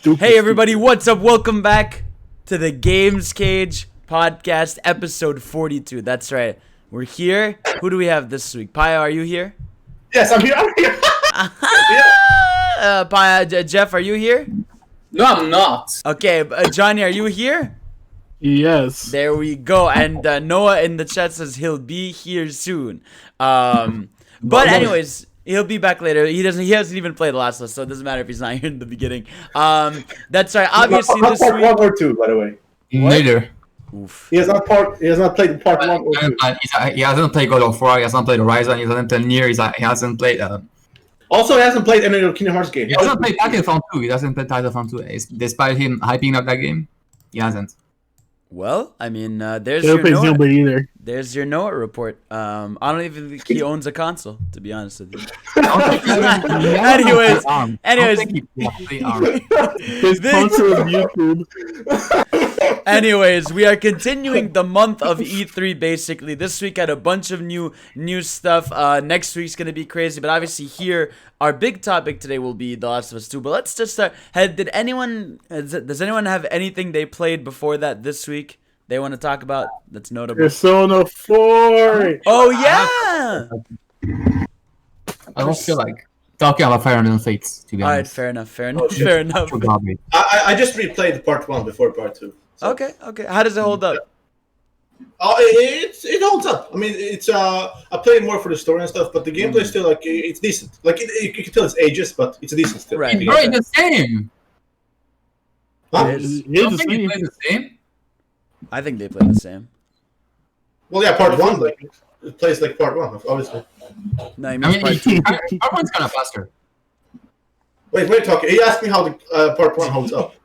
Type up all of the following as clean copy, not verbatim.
Hey everybody, what's up? Welcome back to the Games Cage podcast, episode 42. That's right. We're here. Who do we have this week? Paya, are you here? Yes, I'm here. Paya, Jeff, are you here? No, I'm not. Okay, Johnny, are you here? Yes. There we go. And Noah in the chat says he'll be here soon. But anyways, he'll be back later. He hasn't even played The Last of Us, so it doesn't matter if he's not here in the beginning. That's right. Obviously, not this part week. 1 or 2, by the way. Neither. Oof. He has not played part 1 or 2. He hasn't played God of War. He hasn't played Horizon. He hasn't played Nier. He hasn't played. Also, he hasn't played any of Kingdom Hearts games. He hasn't played Titanfall 2. He hasn't played Titanfall 2. Despite him hyping up that game, he hasn't. Well, I mean, there's He your don't play Noah. Xenoblade either. There's your Noah report. I don't even think he owns a console, to be honest with you. Anyways, His console is YouTube. anyways, we are continuing the month of E3. Basically, this week had a bunch of new stuff. Next week's gonna be crazy, but obviously here our big topic today will be The Last of Us 2. But let's just start. Does anyone have anything they played before that this week they want to talk about that's notable? Persona 4. Oh yeah. I don't feel like talking about Fire Emblem Fates, to be All right, honest. fair enough. Oh, shit. Fair enough. I just replayed part 1 before part 2. So. Okay. How does it hold up? Oh, it holds up. I mean, it's I play more for the story and stuff, but the gameplay is still like it's decent. Like you can tell it's ages, but it's decent still. Right. Bro, it's the same. Huh? It is You don't the think it same. plays the same? I think they play the same. Well, yeah, part 1 like it plays like part 1, obviously. No, you I mean mean, part two. part one's kind of faster. Wait, talking. He asked me how the part 1 holds up.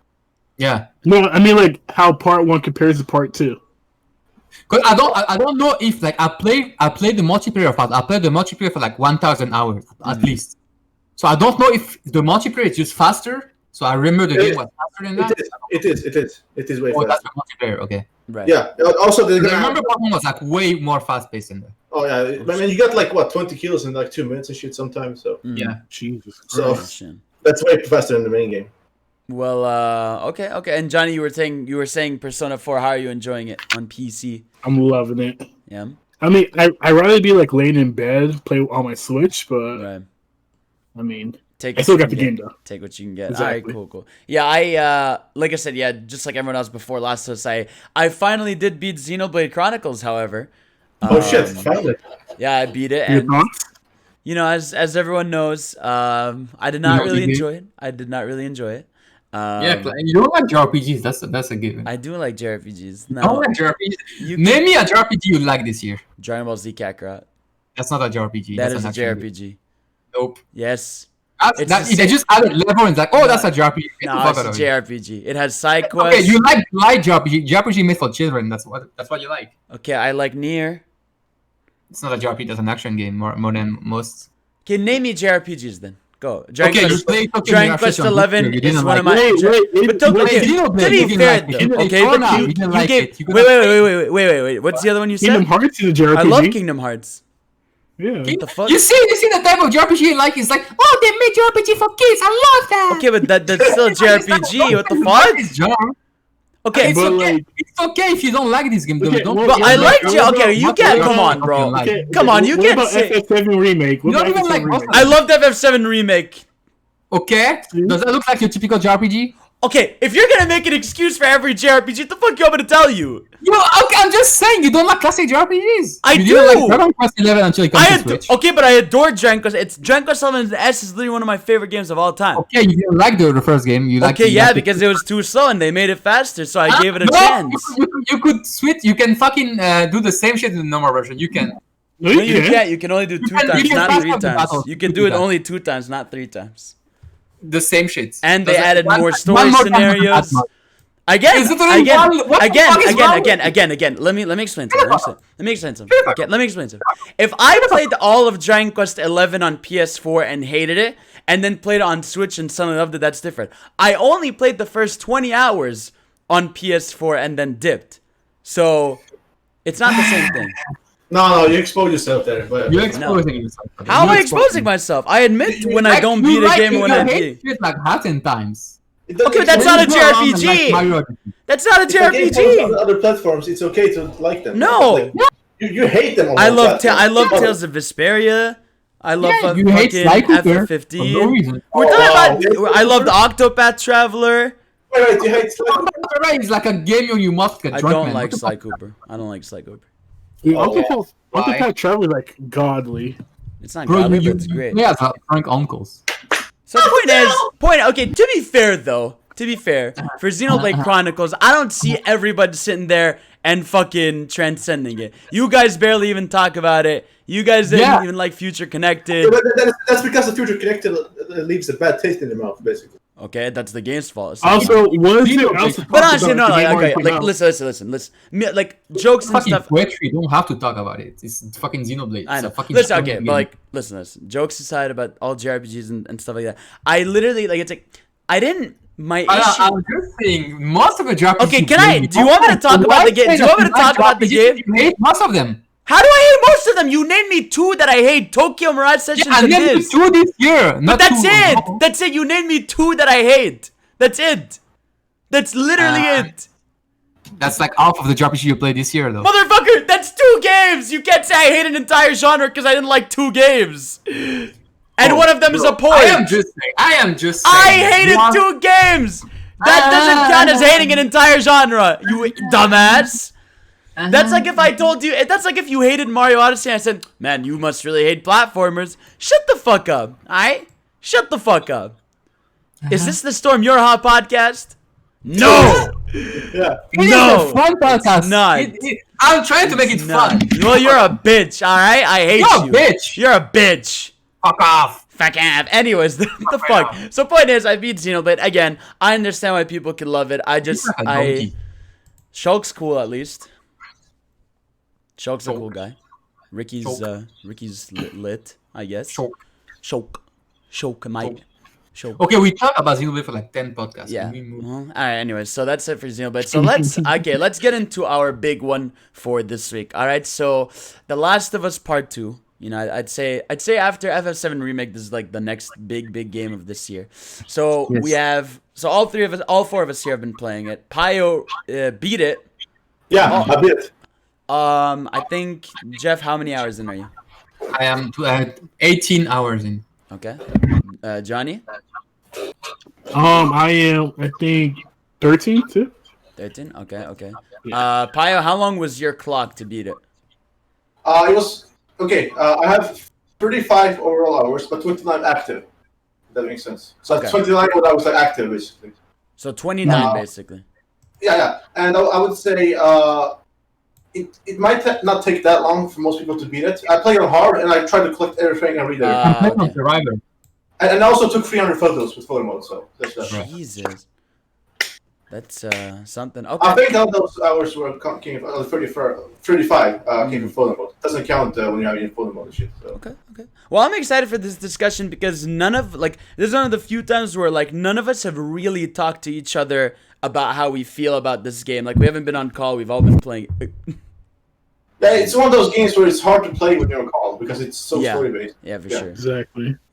Yeah. No, I mean like how part 1 compares to part 2. Cause I don't know if like I played the multiplayer part. I played the multiplayer for like 1,000 hours at least. So I don't know if the multiplayer is just faster. So I remember the game was faster than that. It is way Oh, that's faster. the multiplayer. Okay. Right. Yeah. Also, I remember part one was like way more fast paced than that. Oh yeah, I mean you got like what 20 kills in like 2 minutes and shit sometimes. So Yeah. Jesus So- Christ. that's way faster than the main game. Well, okay. And Johnny, you were saying Persona 4. How are you enjoying it on PC? I'm loving it. Yeah. I mean, I'd rather be like laying in bed, play on my Switch, but Right. I mean, Take I what still you got the can game get. though. Take what you can get. Exactly. All right, cool. Yeah, I like I said, yeah, just like everyone else before Last of Us, I finally did beat Xenoblade Chronicles. However, Oh shit! Finally. yeah, I beat it, Your and thoughts? you know, as everyone knows, I did not No, really you did. enjoy it. I did not really enjoy it. Yeah, you don't like JRPGs. That's a given. I do like JRPGs. You No, don't like JRPGs. you Name me a JRPG you like this year. Dragon Ball Z Kakarot. That's not a JRPG. That that's is a an action game. JRPG. Nope. Yes. That's, It's the they just added level and it's like, oh, that's a JRPG. Get the No, fuck it's out a of here. JRPG. It has side quests. Okay, you like light JRPG. JRPG made for children. That's what you like. Okay, I like Nier. It's not a JRPG. That's an action game more than most. Okay, name me JRPGs then. Go. Dragon Okay, you Quest, played Tokyo Dragon Mirage Quest on 11 Tokyo, you is didn't one of like my. Wait, But Tokyo, wait, okay, you didn't play to it, be you didn't fair like it. though, You didn't okay, like but it. you You didn't like gave. it. You Wait, couldn't wait. What's the other one you Kingdom said? Hearts is a JRPG. I love Kingdom Hearts. Yeah. What the fuck? You see the type of JRPG you like? It's like, oh, they made JRPG for kids. I love that. Okay, but that's still JRPG. What the fuck? It's genre. Okay, It's but okay. like- It's okay if you don't like this game. Okay, Don't. well, but I what like about- Okay, you what can't. about- Come on, bro. Like- Okay, Come on, you what can't about say- FF7 remake? What You don't about even like FF7 remake? I loved FF7 remake. Okay. Does that look like your typical JRPG? Okay, if you're gonna make an excuse for every JRPG, what the fuck you want me to tell you? Okay, I'm just saying you don't like classic JRPGs. I you do. didn't like Dragon Quest 11 until it comes to Switch. Okay, but I adore Dragon Quest. It's Dragon Quest 11 S is literally one of my favorite games of all time. Okay, you didn't like the first game. You like. Okay, yeah, because it was too slow and they made it faster, so I gave it a No, chance. You could switch. You can fucking do the same shit in the normal version. You can. No, No, you can't. can't. You can only do two can- you times, can not fast three travel times. battles. You can You do do it that. only 2 times, not 3 times. The same shit. And they Does it- added one- more one story more time doesn't add scenarios. much. Again, Is it only one? What the fuck is wrong with again. Let me explain something. Let me explain something. Okay, let me explain something. If I played all of Dragon Quest 11 on PS4 and hated it, and then played it on Switch and suddenly loved it, that's different. I only played the first 20 hours on PS4 and then dipped. So, it's not the same thing. No, you expose yourself there. But You're exposing yourself. How am I exposing myself? I admit when I don't beat a game when I beat. Shit like that in times. Okay, but that's not a JRPG. That's not a If the game comes on JRPG. other platforms, it's okay to like them. No. Like, you hate them on I one love platform. Tales of Vesperia. I love Yeah, you hate fucking Sly Cooper for FF15. no reason. We're talking about. I loved Octopath Traveler. Wait, you hate Sly? Right, it's like a game you must get I drunk, don't man. like What the Sly fuck? Cooper. I don't like Sly Cooper. Dude, Oh, Why? Octopath Traveler is like godly. It's not Bro, godly, you but it's great. play as a prank uncles. So the point. Okay, to be fair though, for Xenoblade Chronicles, I don't see everybody sitting there and fucking transcending it. You guys barely even talk about it. You guys didn't even like Future Connected. That's because the Future Connected leaves a bad taste in the mouth, basically. Okay, that's the game's fault. So Also, was it also but honestly, no, the game okay, already came like out? listen. Like jokes and Fucking stuff. poetry, you don't have to talk about it. It's fucking Xenoblade. I It's know. a fucking Listen, strong okay, game. but like, listen. Jokes aside about all JRPGs and stuff like that. I literally like it's like I didn't. My issue. I'm just saying, most of the JRPGs. Okay, you can play, I? Do you want me to talk about the game? Do you want me to talk about the game? You hate most of them. How do I hate most of them? You named me 2 that I hate: Tokyo Mirage Sessions Yeah, and and then this. 2 this year. But Not that's 2. it. That's it. You named me 2 that I hate. That's it. That's literally it. That's like half of the JRPG you played this year, though. Motherfucker, that's 2 games. You can't say I hate an entire genre because I didn't like 2 games. And one of them is a port. I am just saying. I hated 2 games. That doesn't count as hating an entire genre, you dumbass. That's like if I told you. That's like if you hated Mario Odyssey and I said, man, you must really hate platformers. Shut the fuck up, alright? Shut the fuck up. Is this the Storm Your Hot podcast? No! Yeah. It No, is a fun podcast. it's not. I'm trying to make it fun. Well, you're a bitch, alright? I hate You're a you. bitch. You're a bitch. Fuck off. Fuck off. Anyways, the fuck. So point is, I beat Xenoblade. Again, I understand why people can love it. I just, You're like a donkey. Shulk's cool at least. Shulk's a cool guy. Ricky's lit, I guess. Shulk, mate. Shulk. Okay, we talked about Xenoblade for like 10 podcasts. Yeah. Can we move? All right. Anyways, so that's it for Xenoblade. So let's get into our big one for this week. All right. So, The Last of Us Part 2. You know, I'd say after FF7 Remake, this is like the next big game of this year. So Yes. we have all 4 of us here have been playing it. Pio beat it. Yeah, a bit. I think Jeff, how many hours in are you? I am 18 hours in. Okay. Johnny, I am, I think, 13 too. 13. Okay. Pio, how long was your clock to beat it? It was okay. I have 35 overall hours, but 29 active. If that makes sense. So Okay. 29 when I was like active, basically. So 29 No. basically. Yeah. And I would say it might not take that long for most people to beat it. I play on hard and I try to collect everything every day. I'm playing on okay. Survivor. And I also took 300 photos with photo mode, so that's that. Jesus. That's something. I Okay. think all those hours were came from 35 came from photo mode. Doesn't count when you have your photo mode and shit. So. Okay. Well, I'm excited for this discussion because this is one of the few times where none of us have really talked to each other about how we feel about this game. Like we haven't been on call. We've all been playing. Yeah, it's one of those games where it's hard to play when you're on call because it's so story based. Yeah, for Yeah. sure.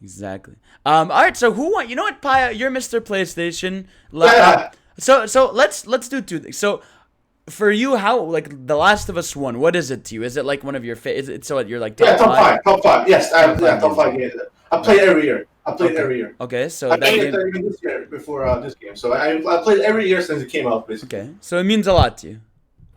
Exactly. All right. So who won? You know what, Paya? You're Mr. PlayStation. Yeah. So let's do 2 things. So for you, how The Last of Us 1? What is it to you? Is it like one of your Is it so? You're like Yeah, top 5. Top 5. Yes, Top five top 5 games. I play it every year. Okay. So I that played game. it even this year before this game. So I played it every year since it came out, basically. Okay. So it means a lot to you.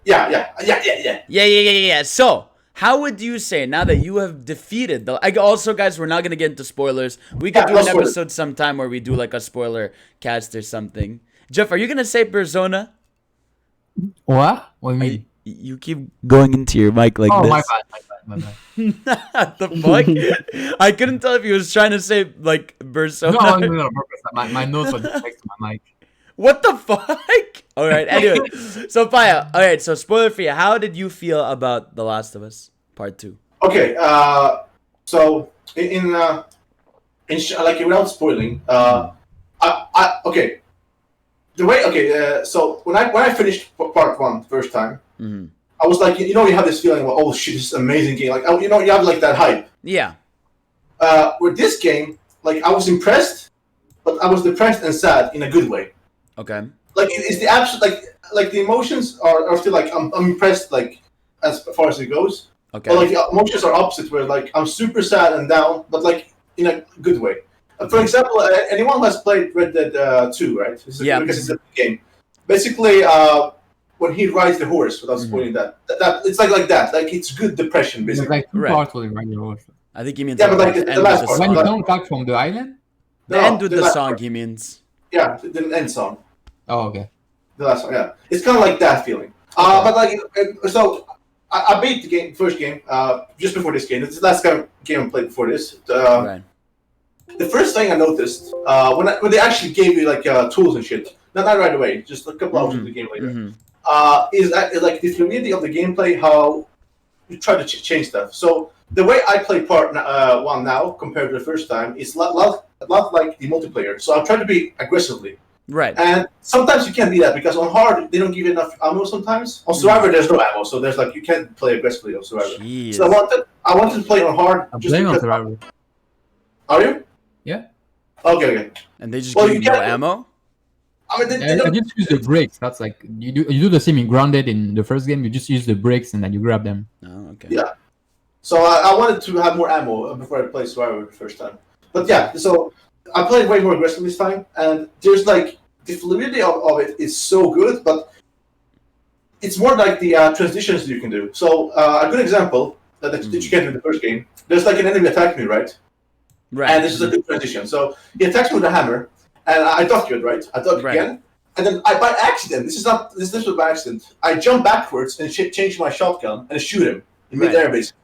Yeah. So, how would you say now that you have defeated also, guys, we're not gonna get into spoilers. We could do no an spoilers. episode sometime where we do like a spoiler cast or something. Jeff, are you gonna say Persona? What? What do you mean? You keep going into your mic like Oh, this. my bad. The fuck? I couldn't tell if he was trying to say like Persona. No, my nose was next to my mic. What the fuck? All right. Anyway, so Paya. All right. So spoiler for you. How did you feel about The Last of Us Part 2? Okay. So in without spoiling, okay. The way so when I finished part 1 first time, I was like, you have this feeling of, oh shit, this is an amazing game. Like, you have like that hype. Yeah. With this game, like I was impressed, but I was depressed and sad in a good way. Okay. Like it's the absolute like the emotions are still like I'm impressed like as far as it goes. Okay. But like the emotions are opposite, where like I'm super sad and down, but like in a good way. For example, anyone who has played Red Dead 2, right? Yeah. Because it's a game. Basically, when he rides the horse, without spoiling that it's like that. Like it's good depression, There's basically. like two Right. parts for the radio horse. I think he means Yeah, like, but like the the end last with the part, When you song. but- come back from the island? The No, end with the last song, part. he means. Yeah, the end song. Oh, okay. The last one, yeah. It's kind of like that feeling. But like, so I beat the game, first game, just before this game. It's the last game I played before this. Right. The first thing I noticed when they actually gave you like tools and shit, not right away, just a couple hours into the game later, is like the fluidity of the gameplay, how you try to change stuff. So the way I play part one now compared to the first time is a lot like the multiplayer. So I try to be aggressively. Right. And sometimes you can't be that because on hard they don't give you enough ammo sometimes. On survivor there's no ammo, so there's like you can't play aggressively on survivor. Jeez. So I wanted to play on hard. I'm just playing on because. survival. Are you? Yeah. Okay. And they just Well, give you you no can't- ammo? I mean, they I don't, just use the brakes. That's like you do the same in Grounded in the first game. You just use the brakes and then you grab them. Oh, okay. Yeah. So I wanted to have more ammo before I played survivor the first time. But yeah, so I played way more aggressively this time, and there's like the fluidity of it is so good, but it's more like the transitions you can do. So a good example that you get in the first game, there's like an enemy attack me, right? Right. And this is a good transition. So he attacks me with a hammer, and I duck it, right? I duck Right. again, and then by accident, this was by accident, I jump backwards and change my shotgun and shoot him in Right. midair, basically.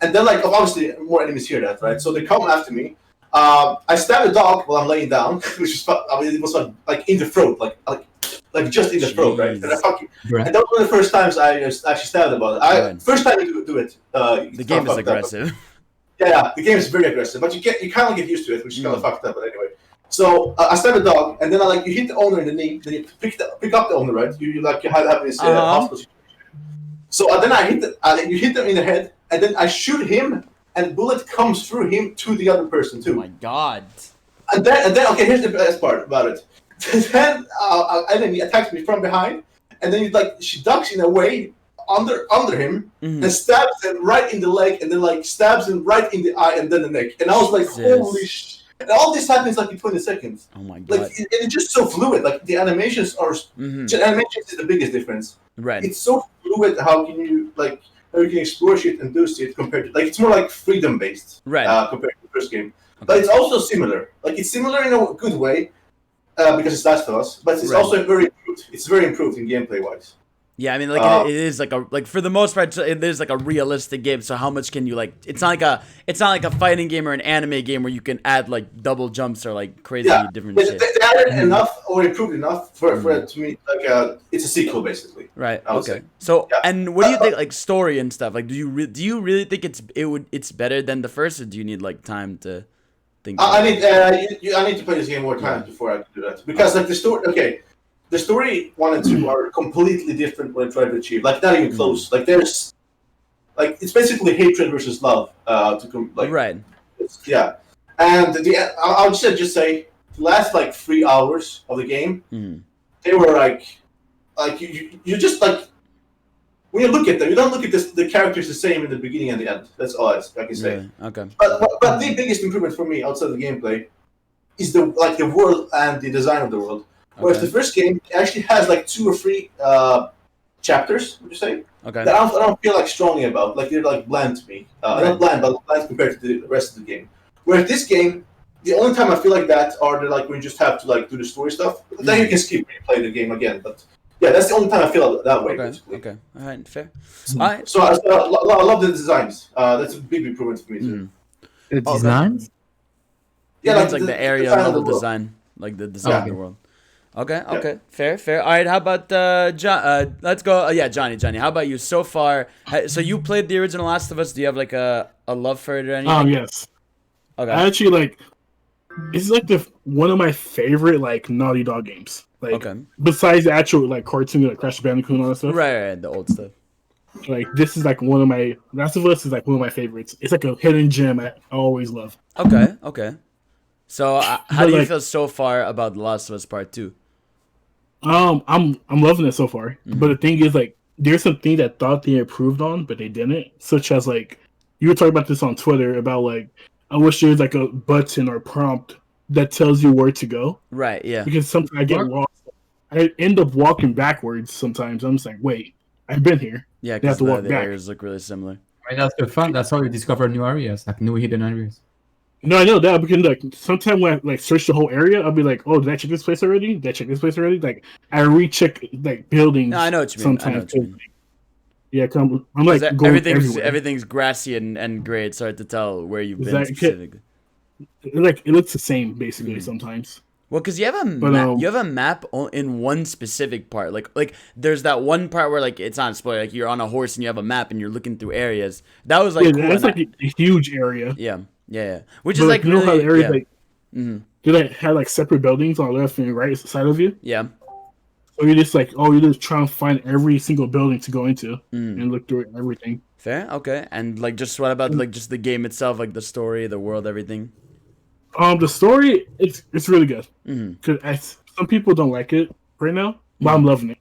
And then, like, obviously, more enemies hear that, right? So they come after me. I stab a dog while I'm laying down, which is, it was like in the throat, like just in the throat, right? And I fucking, Right. and that was the first times I actually stabbed about it. Right. First time you do it, The game is aggressive. Yeah, the game is very aggressive, but you kind of get used to it, which is kind of fucked up. But anyway, so I stab a dog, and then you hit the owner in the knee, then you pick up the owner, right? You have this hospital situation. So then you hit them in the head, and then I shoot him, and bullet comes through him to the other person Oh too. my god. And then okay, here's the best part about it. Then enemy attacks me from behind, and then she ducks in a way under him and stabs him right in the leg, and then stabs him right in the eye and then the neck. And I was like, Jesus. holy shit! And all this happens in 20 seconds. Oh my god. It's just so fluid. Like the animations are. Animations is the biggest difference. Right. It's so fluid. How you can explore shit and do shit compared to it's more like freedom based. Right. Compared to the first game, but it's also similar. Like it's similar in a good way. Because it's Last of Us, but it's also very improved. It's very improved in gameplay wise. Yeah, I mean, like it is like for the most part, it is like a realistic game. So how much can you it's not like a fighting game or an anime game where you can add like double jumps or like crazy different shit. They added enough or improved enough for it to me it's a sequel basically. Right. I would Okay. say. So and what do you think like story and stuff? Like do you really think it's better than the first, or do you need like time to think? I need to play this game more times before I can do that because the story. Okay. The story 1 and 2 are completely different what I try to achieve. Like not even close. Like there's, it's basically hatred versus love. Right. Yeah, and I'll just say the last 3 hours of the game, they were like you just when you look at them, you don't look at the characters the same in the beginning and the end. That's all I can say. Really? Okay. But the biggest improvement for me outside of the gameplay is the world and the design of the world. Whereas the first game actually has 2 or 3 chapters, would you say? Okay. That I don't feel strongly about. They're bland to me. Not bland, but bland compared to the rest of the game. Whereas this game, the only time I feel like that are when you just have to do the story stuff. Then you can skip and play the game again. But yeah, that's the only time I feel that way. Okay. Basically. Okay. All right. Fair. All right. So I love the designs. That's a big improvement for me too. The designs? Yeah, It's like the area design of level the world. design, like the design of Okay. the world. Okay, okay, fair. All right, how about John? Let's go. Yeah, Johnny. How about you so far? So you played the original Last of Us. Do you have a love for it or anything? Yes. Okay. I actually it's one of my favorite Naughty Dog games. Okay. Besides the actual cartoon Crash Bandicoot and all that stuff. Right, the old stuff. This is one of my Last of Us is one of my favorites. It's a hidden gem I always love. Okay. So how But, do you feel so far about The Last of Us Part 2? I'm loving it so far. But the thing is, like, there's some things that thought they improved on, but they didn't. Such as like, you were talking about this on Twitter about like, I wish there was like a button or prompt that tells you where to go. Right. Yeah. Because sometimes I get lost. I end up walking backwards sometimes. I'm just like, wait, I've been here. Yeah. You have Because to walk the back. areas look really similar. I mean, that's the fun. That's how you discover new areas, like new hidden areas. No, I know that because like sometimes when I like search the whole area, I'll be like, "Oh, did I check this place already? Did I check this place already?" Like I recheck like buildings. No, I know what you mean. I know Sometimes, what you mean. yeah, I'm like going everywhere. Everything's grassy and gray. It's hard to tell where you've been Exactly. specifically. It looks the same basically sometimes. Well, because you have a map in one specific part. Like there's that one part where like it's not a spoiler. Like you're on a horse and you have a map and you're looking through areas. That was like Yeah, cool. that's like a huge area. Yeah. Which But, is like you know really how the area yeah. like do they have like separate buildings on the left and right side of you? Yeah. So you're just like, you just try and find every single building to go into and look through everything. Fair. Okay. And like just what about like just the game itself, like the story, the world, everything? The story it's really good because some people don't like it right now, but I'm loving it.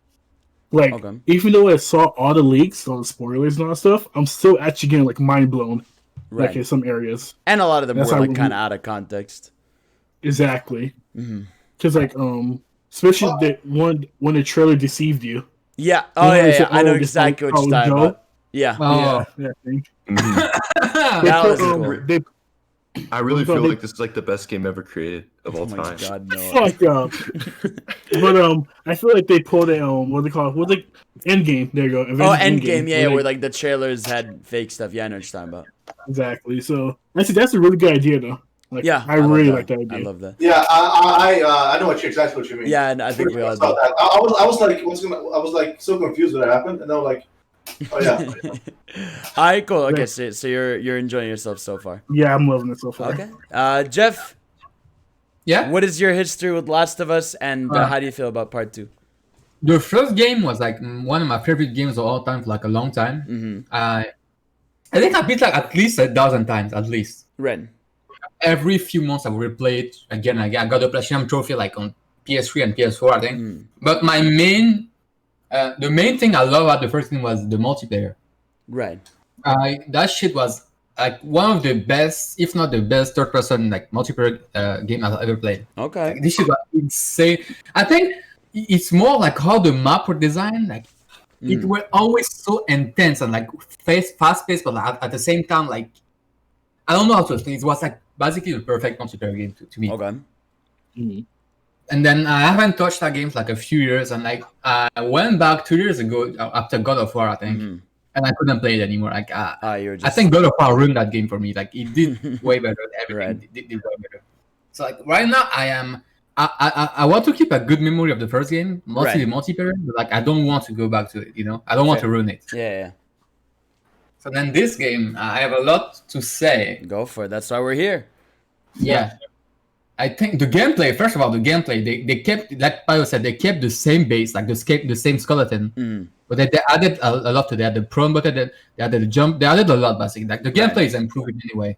Like even though I saw all the leaks, all the spoilers and all that stuff, I'm still actually getting like mind blown, like in some areas. And a lot of them That's were how like kind of out of context. Exactly. Because like especially when the trailer deceived you. Yeah. Oh yeah. Said, I know this exactly is what you're talking about. Yeah. Oh, Yeah. That was cool. I really feel like this is like the best game ever created of all time. God, no. Fuck up. But I feel like they pulled a what do they call it? What's like Endgame? There you go. Endgame, yeah, where like the trailers had fake stuff. Yeah, I know what you're talking about. Exactly. So that's a really good idea though. Like, yeah, I really like that idea. I love that. Yeah, I know exactly what you mean. Yeah, and I think we all do. I was like, I was like so confused when it happened, and then like, oh yeah. All right, cool. Okay, so you're enjoying yourself so far. Yeah, I'm loving it so far. Okay. Jeff. Yeah. What is your history with Last of Us, and how do you feel about part 2? The first game was like one of my favorite games of all time for like a long time. I think I beat like at least 1,000 times, at least. Ren. Every few months I will replay it again. I got the platinum trophy like on PS3 and PS4, I think. But my the main thing I love about the first game was the multiplayer. Right. That shit was like one of the best, if not the best, third-person like multiplayer game I've ever played. Okay. Like, this shit was insane. I think it's more like how the map were designed. Like it were always so intense and like fast-paced, but like, at the same time, like I don't know how to explain. It was like basically the perfect multiplayer game to me. Okay. And then I haven't touched that game for like a few years, and like I went back 2 years ago after God of War, I think, and I couldn't play it anymore. Like I think God of War ruined that game for me. Like it did way better. Everything did way better. So like right now I want to keep a good memory of the first game, mostly the multiplayer. But like I don't want to go back to it. You know, I don't want to ruin it. Yeah. So then this game, I have a lot to say. Go for it. That's why we're here. Yeah. I think the gameplay, first of all, they kept, like Payo said, they kept the same base, like the same skeleton. But they added a lot to that. The prone button, they added the jump, they added a lot basically. Like the gameplay is improving anyway.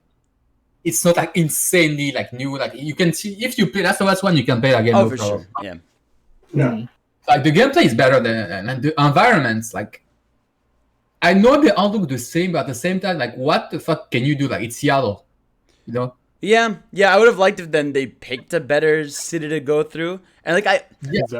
It's not like insanely like new. Like you can see if you play that's the last one you can play again. Oh, for sure. Yeah. Like the gameplay is better than and the environments, like I know they all look the same, but at the same time, like what the fuck can you do? Like it's Seattle, you know? Yeah, I would have liked if then they picked a better city to go through, and like it's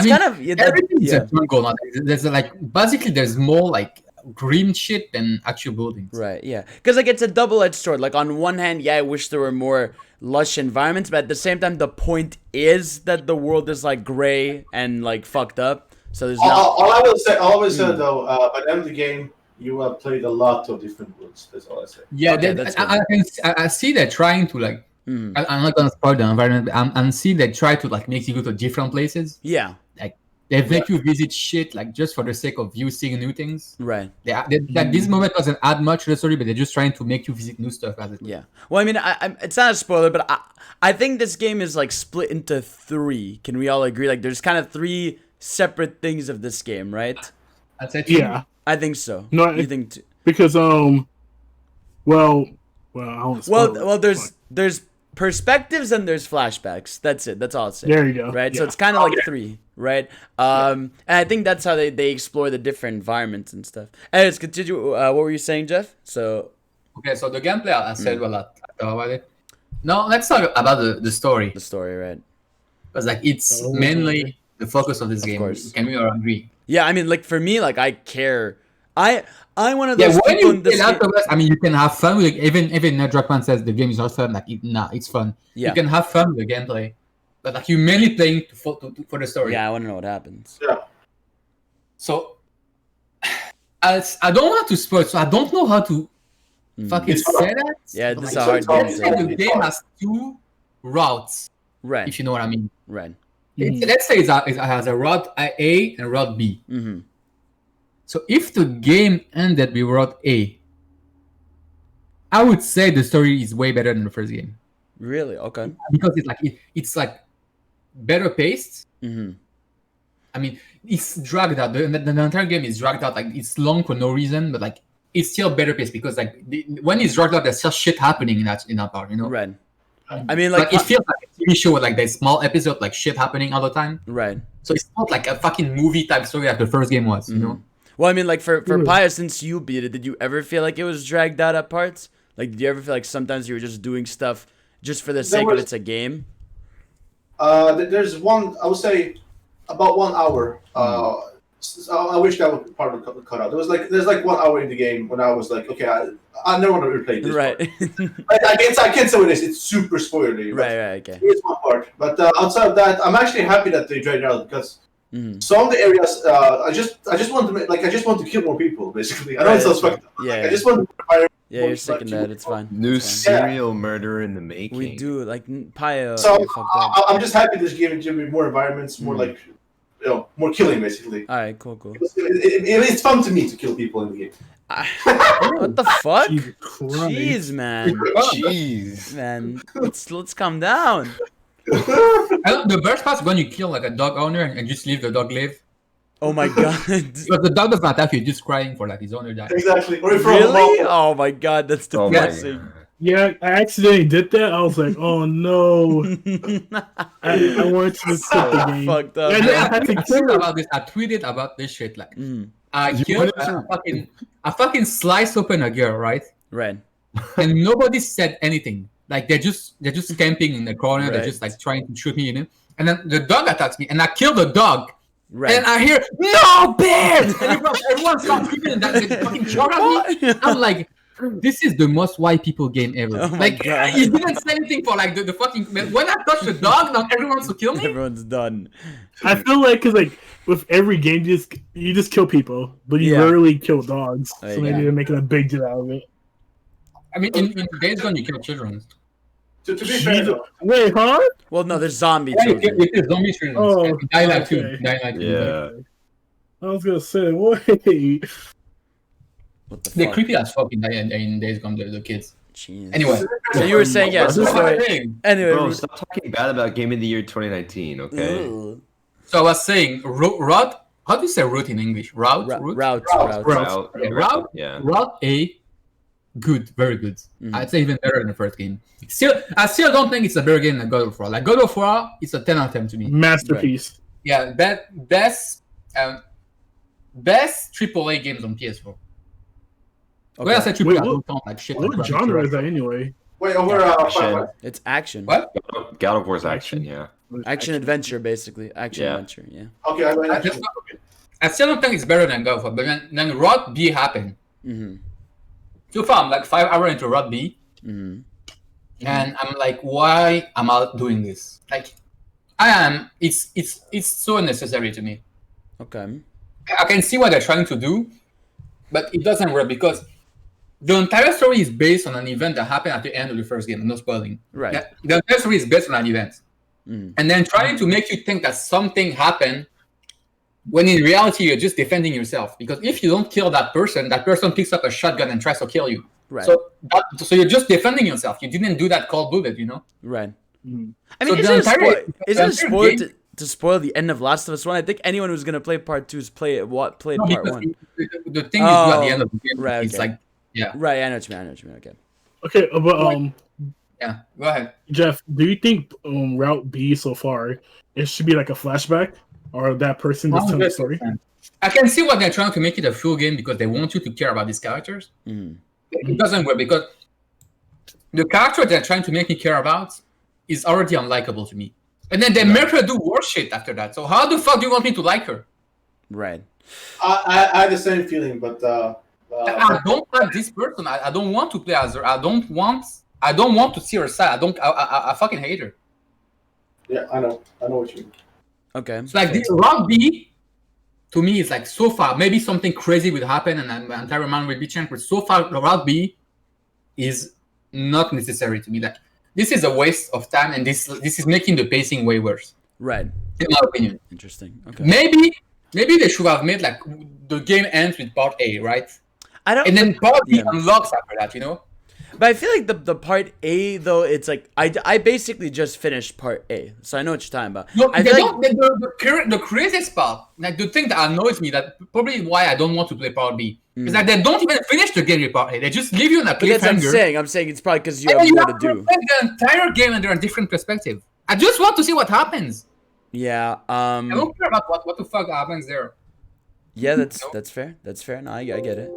kind of everything's a jungle now. There's like basically there's more like green shit than actual buildings. Right. Yeah, because like it's a double-edged sword. Like on one hand, I wish there were more lush environments, but at the same time, the point is that the world is like gray and like fucked up. So there's all I will say though, by the end of the game, you have played a lot of different worlds. That's all I say. Yeah, I see they're trying to like. I'm not gonna spoil the environment. But I see they try to like make you go to different places. Yeah, like they make you visit shit like just for the sake of you seeing new things. Right. This moment doesn't add much to the story, but they're just trying to make you visit new stuff. Yeah. Well, I mean, it's not a spoiler, but I think this game is like split into 3. Can we all agree? Like, there's kind of 3 separate things of this game, right? I'd say yeah. I think so. No, you think because well, I don't well, there's perspectives and there's flashbacks. That's it. That's all I'll say. There you go. Right? So Yeah. it's kind of like 3, right? And I think that's how they explore the different environments and stuff. Anyways, continue. What were you saying, Jeff? So Okay, so the gameplay, I said well, I thought about it. Now let's talk about the story. the story, right? Because like it's mainly the focus of this game. course. Can we all agree? Yeah, I mean, like for me, like I care. I one of those Yeah, when people you in this play Last game- of Us, I mean, you can have fun with it. Even Druckmann says the game is not fun. Like, it's fun. Yeah. You can have fun with the gameplay, but like you mainly playing for the story. Yeah, I want to know what happens. Yeah. So, I don't want to spoil. So I don't know how to fucking It's say that. Yeah, this is a It's hard hard. game. Let's say To... the game has 2 routes, Right, if you know what I mean. right. Let's say it has a route A and route B. Mm-hmm. So if the game ended with route A, I would say the story is way better than the first game Really? Okay. because it's like better paced. Mm-hmm. I mean, it's dragged out. The entire game is dragged out. Like it's long for no reason, but like it's still better paced because like when it's dragged out, there's just shit happening in that part. You know, Right. I mean, like like it feels like a TV show with like there's small episode like shit happening all the time. right. So it's not like a fucking movie type story like the first game was. You know. Well, I mean, like for Paya, since you beat it, did you ever feel like it was dragged out at parts? Like, did you ever feel like sometimes you were just doing stuff just for the sake of it's a game? There's one, I would say, about 1 hour. I wish that would part of the cut out. There's like 1 hour in the game when I was like, okay, I never want to replay this. Right. Part. I can't say what it is. It's super spoilery. but Right. Okay. Here's one part. But outside of that, I'm actually happy that they dragged it out because Mm-hmm. some of the areas, I just want to I just want to kill more people. Basically, I know it sounds fucked up. Yeah. I just want to fire. Yeah, you're sick in that. It's fine. New It's fine. serial murder in the making. We do like Paya. So you're fucked up. I'm just happy this game gives me more environments, more like, more killing basically. All right. Cool. It's fun to me to kill people in the game. What the fuck? Jesus Christ. Jeez, man. Jeez. Man, let's calm down. The worst part is when you kill like a dog owner and just leave the dog live. Oh my god. Because the dog doesn't attack you, just crying for like his owner died. Exactly. Or if Really? Oh my god, that's Oh my depressing. God. Yeah, I accidentally did that. I was like, oh no. I wanted to skip the game. Fucked up. And then I I had to tweeted kill it. about this. I tweeted about this shit. Like, I You killed wanted I fucking sliced open a girl, right? Right. And nobody said anything. Like they're just camping in the corner. Right. They're just like trying to shoot me, you know. And then the dog attacks me, and I kill the dog. Right. And I hear no bear. And everyone starts screaming, and they fucking shout at me. I'm like, this is the most white people game ever. Oh my Like God. you didn't say anything for like the fucking. When I touch the dog, now everyone wants to kill me. Everyone's done. I feel like, because like with every game, you just kill people, but you Yeah. rarely kill dogs. Oh, So maybe yeah. they're making a big deal out of it. I mean, in Days Gone, you kill children. To be fair, though, Wait, huh? Well, no, there's zombie Yeah, you children. kill zombie children. Oh, And Dying Light 2. okay. Dying Light 2. Yeah. I was gonna say, wait. What the They're fuck? creepy as fuck in Days Gone, the kids. Jeez. Anyway. So you were saying yes. That's Yeah, what I'm sorry. saying. Anyway. Bro, stop talking bad about Game of the Year 2019, okay? Ugh. So I was saying, route. How do you say route in English? Route? Route. Route? Route, Okay, route. yeah. Route A, good, very good. Mhm. I'd say even better than the first game. I still don't think it's a better game than God of War. Like God of War, it's a 10 out of 10 to me. Masterpiece. Yeah, best AAA games on PS4. When I say AAA, Wait, I don't count like shit. What like genre Gravity is that anyway? wait, over Action. It's action. What? God of War's action, yeah. Action adventure, basically. Action Yeah. adventure. Yeah. Okay, I went I actually. just- I still don't think it's better than God of War, but then Route B happened. Mm-hmm. So far, I'm like 5 hours into Route B, Mm-hmm. and I'm like, why am I doing this? Like, I am. It's so unnecessary to me. Okay. I can see what they're trying to do, but it doesn't work because the entire story is based on an event that happened at the end of the first game. No spoiling. Right. The entire story is based on an event, Mm. and then trying to make you think that something happened, when in reality you're just defending yourself. Because if you don't kill that person picks up a shotgun and tries to kill you. Right. So you're just defending yourself. You didn't do that cold bullet, you know. Right. Mm. I So mean, the isn't it entire- isn't the it entire spoiled game- to spoil the end of Last of Us 1? I think anyone who's gonna play part 2 has played No, part because 1. the thing you do at the Oh, end of the game, right, it's okay. like, yeah. Right, I know what you mean. Okay. Okay, but Yeah, go ahead. Jeff, do you think Route B so far it should be like a flashback, or that person just telling the story? 100%. I can see what they're trying to make it a full game because they want you to care about these characters. It doesn't work because the character they're trying to make me care about is already unlikable to me. And then they make her do worse shit after that. So how the fuck do you want me to like her? Right. I had the same feeling, but I don't like this person. I don't want to play as her. I don't want to see her sad. I fucking hate her. Yeah, I know what you mean. Okay. It's like this Rock B to me is like so far. Maybe something crazy will happen and then the entire man will be changed. But so far, Rock B is not necessary to me. Like this is a waste of time, and this is making the pacing way worse. Right. In my opinion. Interesting. Okay. Maybe they should have made like the game ends with part A, right? And then part B unlocks after that, you know? But I feel like the part A though, it's like I basically just finished part A, so I know what you're talking about. No, I they feel don't. The craziest part, like the thing that annoys me, that probably why I don't want to play part B, is that they don't even finish the game with part A. They just leave you in a cliffhanger. I'm saying it's probably because you have more to do. Play the entire game and they're in different perspective. I just want to see what happens. Yeah. I don't care about what the fuck happens there. Yeah, that's fair. That's fair. No, I get it.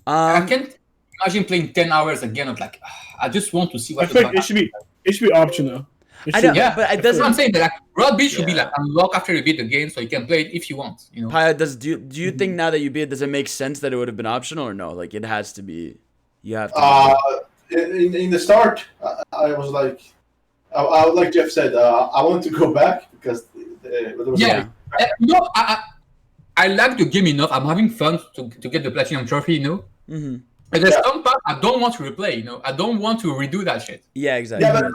I can't imagine playing 10 hours again of like, I just want to see what I think it should be optional. I know, but that's what I'm saying. That like, Road B should be like unlocked after you beat the game, so you can play it if you want. You know. Paya, do you think now that you beat it, does it make sense that it would have been optional or no? Like it has to be. You have to. In the start, I was like, like Jeff said, I wanted to go back because there was no, I like the game enough. I'm having fun to get the platinum trophy, you know. Mm-hmm. But there's some part I don't want to replay, you know. I don't want to redo that shit. Yeah, exactly. Yeah, but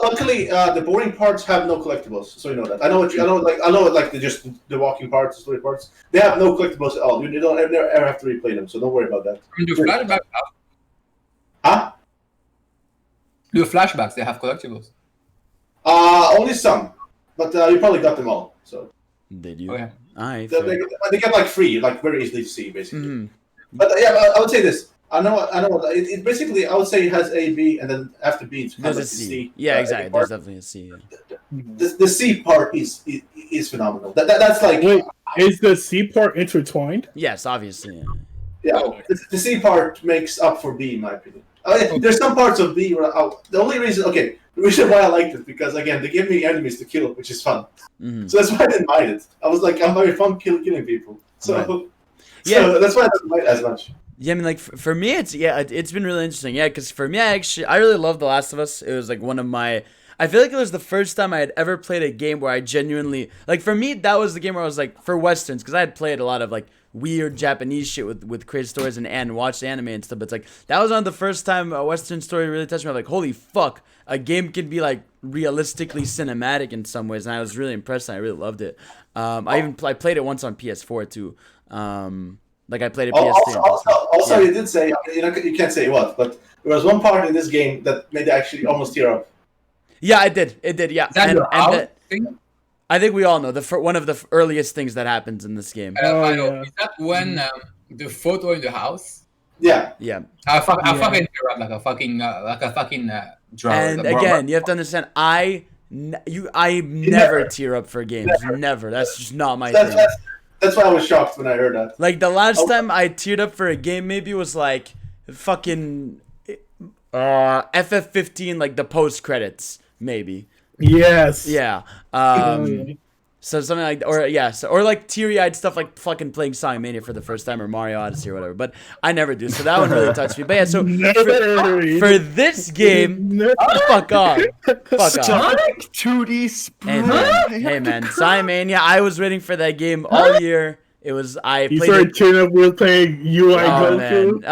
luckily the boring parts have no collectibles, so you know that. I know the walking parts, the story parts. They have no collectibles at all. You don't ever have to replay them, so don't worry about that. And the flashbacks Huh? The flashbacks, they have collectibles. Only some, but you probably got them all. So. Did you? Okay. Alright. They get like free, like very easily to see, basically. Mm-hmm. But I would say this. I know. It basically, I would say it has A, B, and then after B, it's kind of like There's a the C. C. Yeah, exactly. There's definitely a C. Yeah. The C part is phenomenal. That's like. Wait, is the C part intertwined? Yes, obviously. Yeah, the C part makes up for B, in my opinion. There's some parts of B where the only reason, the reason why I liked it because again they give me enemies to kill, which is fun. Mm-hmm. So that's why I didn't mind it. I was like, I'm very fun killing people. So yeah, that's why I didn't mind it as much. Yeah, I mean, like for me, it's been really interesting. Yeah, because for me, I really love The Last of Us. It was like one of my. I feel like it was the first time I had ever played a game where I genuinely like. For me, that was the game where I was like for westerns because I had played a lot of like weird Japanese shit with crazy stories and watched anime and stuff. But it's like that was one of the first time a western story really touched me. I'm like, holy fuck, a game can be like realistically cinematic in some ways, and I was really impressed. And I really loved it. I played it once on PS4 too. Like I played it PS3. Also, you did say you can't say what, but there was one part in this game that made it actually almost tear up. Yeah, it did. Yeah, I think we all know one of the earliest things that happens in this game. I know. Is that when the photo in the house? Yeah. I fucking tear up like a fucking drug. And again, you have to understand, I never tear up for games. Never. That's just not my thing. That's why I was shocked when I heard that. Like the last time I teared up for a game, maybe was like fucking FF15, like the post credits, maybe. Yes. Yeah. So something like, or like teary-eyed stuff like fucking playing Sonic Mania for the first time or Mario Odyssey or whatever. But I never do. So that one really touched me. But yeah, so for this game, fuck off. Fuck off. Sonic 2D Sprite. Hey man, Sonic Mania. I was waiting for that game all year. It was You started turning up with playing UI Goku. Man.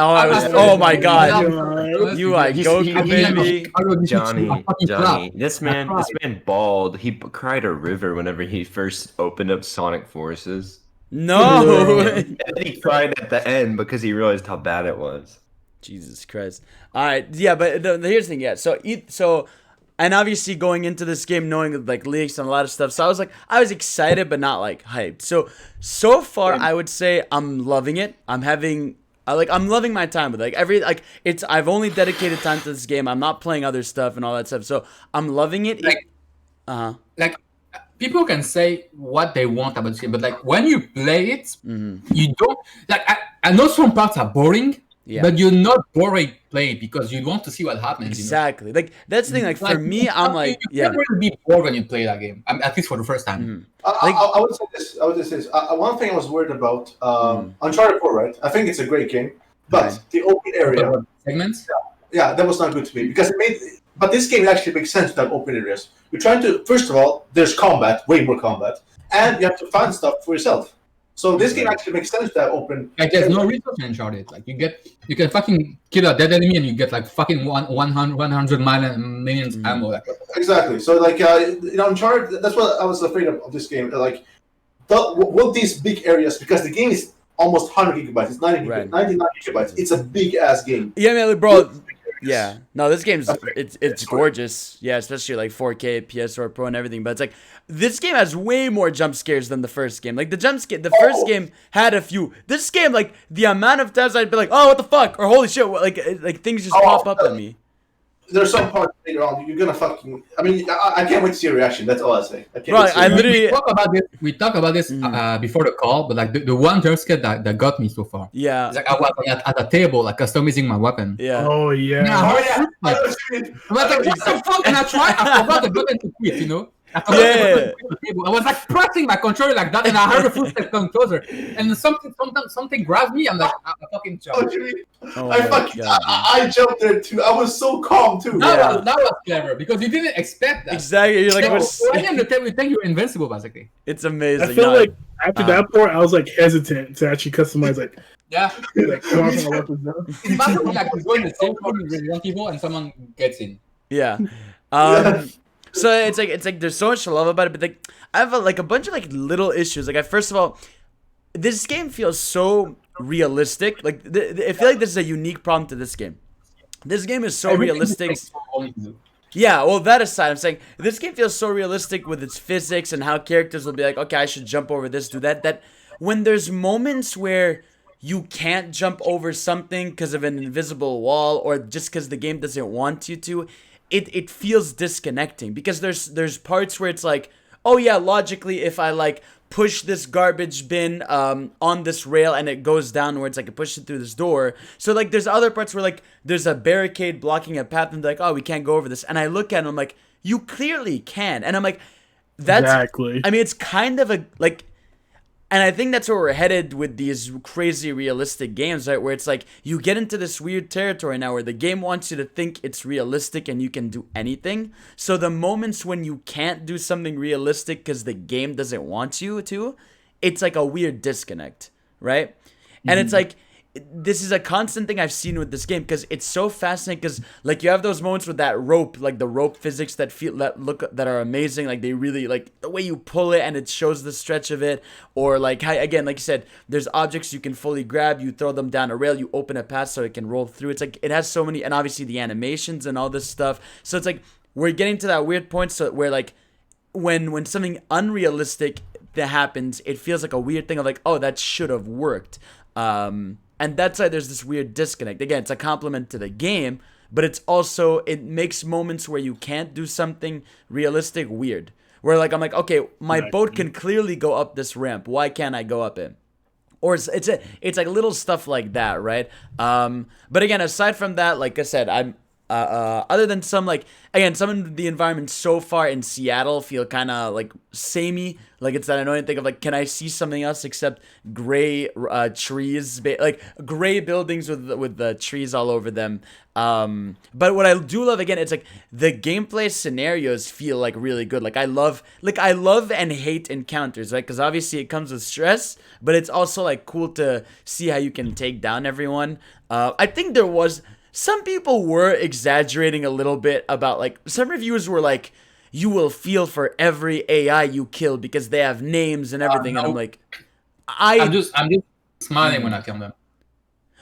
Oh my god. UI Goku, baby. Johnny. This man bawled. He cried a river whenever he first opened up Sonic Forces. No. And then he cried at the end because he realized how bad it was. Jesus Christ. All right. Yeah, but here's the thing. Yeah. So. And obviously going into this game knowing like leaks and a lot of stuff. So I was excited but not like hyped. So far I would say I'm loving it. I'm having I'm loving my time with it. I've only dedicated time to this game. I'm not playing other stuff and all that stuff. So I'm loving it. Like people can say what they want about this game, but like when you play it, you don't like. I know some parts are boring, but you're not boring playing because you want to see what happens. Exactly. You know? Like that's the thing. Like for me, I'm like, you can't really be bored when you play that game. At least for the first time. I would say this. One thing I was worried about Uncharted 4, right? I think it's a great game, but the open area segments. Yeah, that was not good to me because it made. But this game actually makes sense without open areas. You're trying to. First of all, there's combat, way more combat, and you have to find stuff for yourself. So this game actually makes sense that open. Like there's no resource in Uncharted. Like you can fucking kill a dead enemy and you get like fucking 100 millions ammo. Like. Exactly. So like Uncharted, that's what I was afraid of this game. Like, will these big areas, because the game is almost 100 gigabytes. It's 99 gigabytes. It's a big ass game. Yeah, man, bro. Yeah, no, this game's it's gorgeous. Yeah, especially like 4K, PS4 Pro, and everything. But it's like this game has way more jump scares than the first game. Like the first game had a few. This game, like the amount of times I'd be like, "Oh, what the fuck?" or "Holy shit!" Like things just pop up at me. There's some parts later on you're gonna fucking. I mean, I can't wait to see your reaction. That's all I say. We talk about this before the call, but like the one jump scare that got me so far. Yeah. It's like I was at a table, like customizing my weapon. Yeah. Oh yeah. I was like, what the fuck? And I forgot the button to quit. You know. Yeah. I was like pressing my controller like that, and I heard the footsteps come closer, and something grabbed me. I'm like, I fucking jumped. I jumped there too. I was so calm too. That was clever because you didn't expect that. Exactly. You're like, we think you're invincible, basically. It's amazing. I feel like after that part, I was like hesitant to actually customize like. Yeah. Like it's massive like going the same room with Resident Evil and someone gets in. Yeah. So it's like there's so much to love about it, but like I have a bunch of like little issues. Like first of all, this game feels so realistic. Like I feel like this is a unique problem to this game. This game is so realistic. Yeah, well that aside, I'm saying this game feels so realistic with its physics and how characters will be like, okay, I should jump over this, do that. That when there's moments where you can't jump over something because of an invisible wall or just because the game doesn't want you to. It feels disconnecting because there's parts where it's like, oh yeah, logically if I like push this garbage bin on this rail and it goes downwards, I can push it through this door. So like there's other parts where like there's a barricade blocking a path and they're like, oh, we can't go over this. And I look at it and I'm like, you clearly can. And I'm like, that's exactly. I mean, it's kind of a like. And I think that's where we're headed with these crazy realistic games, right? Where it's like you get into this weird territory now where the game wants you to think it's realistic and you can do anything. So the moments when you can't do something realistic because the game doesn't want you to, it's like a weird disconnect, right? And it's like, this is a constant thing I've seen with this game because it's so fascinating because like you have those moments with that rope, like the rope physics that are amazing. Like they really like the way you pull it and it shows the stretch of it, or like how, again, like you said, there's objects you can fully grab, you throw them down a rail, you open a path so it can roll through. It's like it has so many, and obviously the animations and all this stuff. So it's like we're getting to that weird point where like when something unrealistic that happens, it feels like a weird thing of like, oh, that should have worked. And that's why there's this weird disconnect. Again, it's a compliment to the game, but it's also, it makes moments where you can't do something realistic weird. Where like, I'm like, okay, my boat can clearly go up this ramp. Why can't I go up it? Or it's like little stuff like that, right? But again, aside from that, like I said, I'm other than some like, again, some of the environments so far in Seattle feel kind of like samey. Like it's that annoying thing of like, can I see something else except gray trees, like gray buildings with the trees all over them. But what I do love, again, it's like the gameplay scenarios feel like really good. Like I love and hate encounters, right? Because obviously it comes with stress, but it's also like cool to see how you can take down everyone. I think some people were exaggerating a little bit about like some reviewers were like, you will feel for every AI you kill because they have names and everything. No. And I'm like, I'm just smiling when I kill them.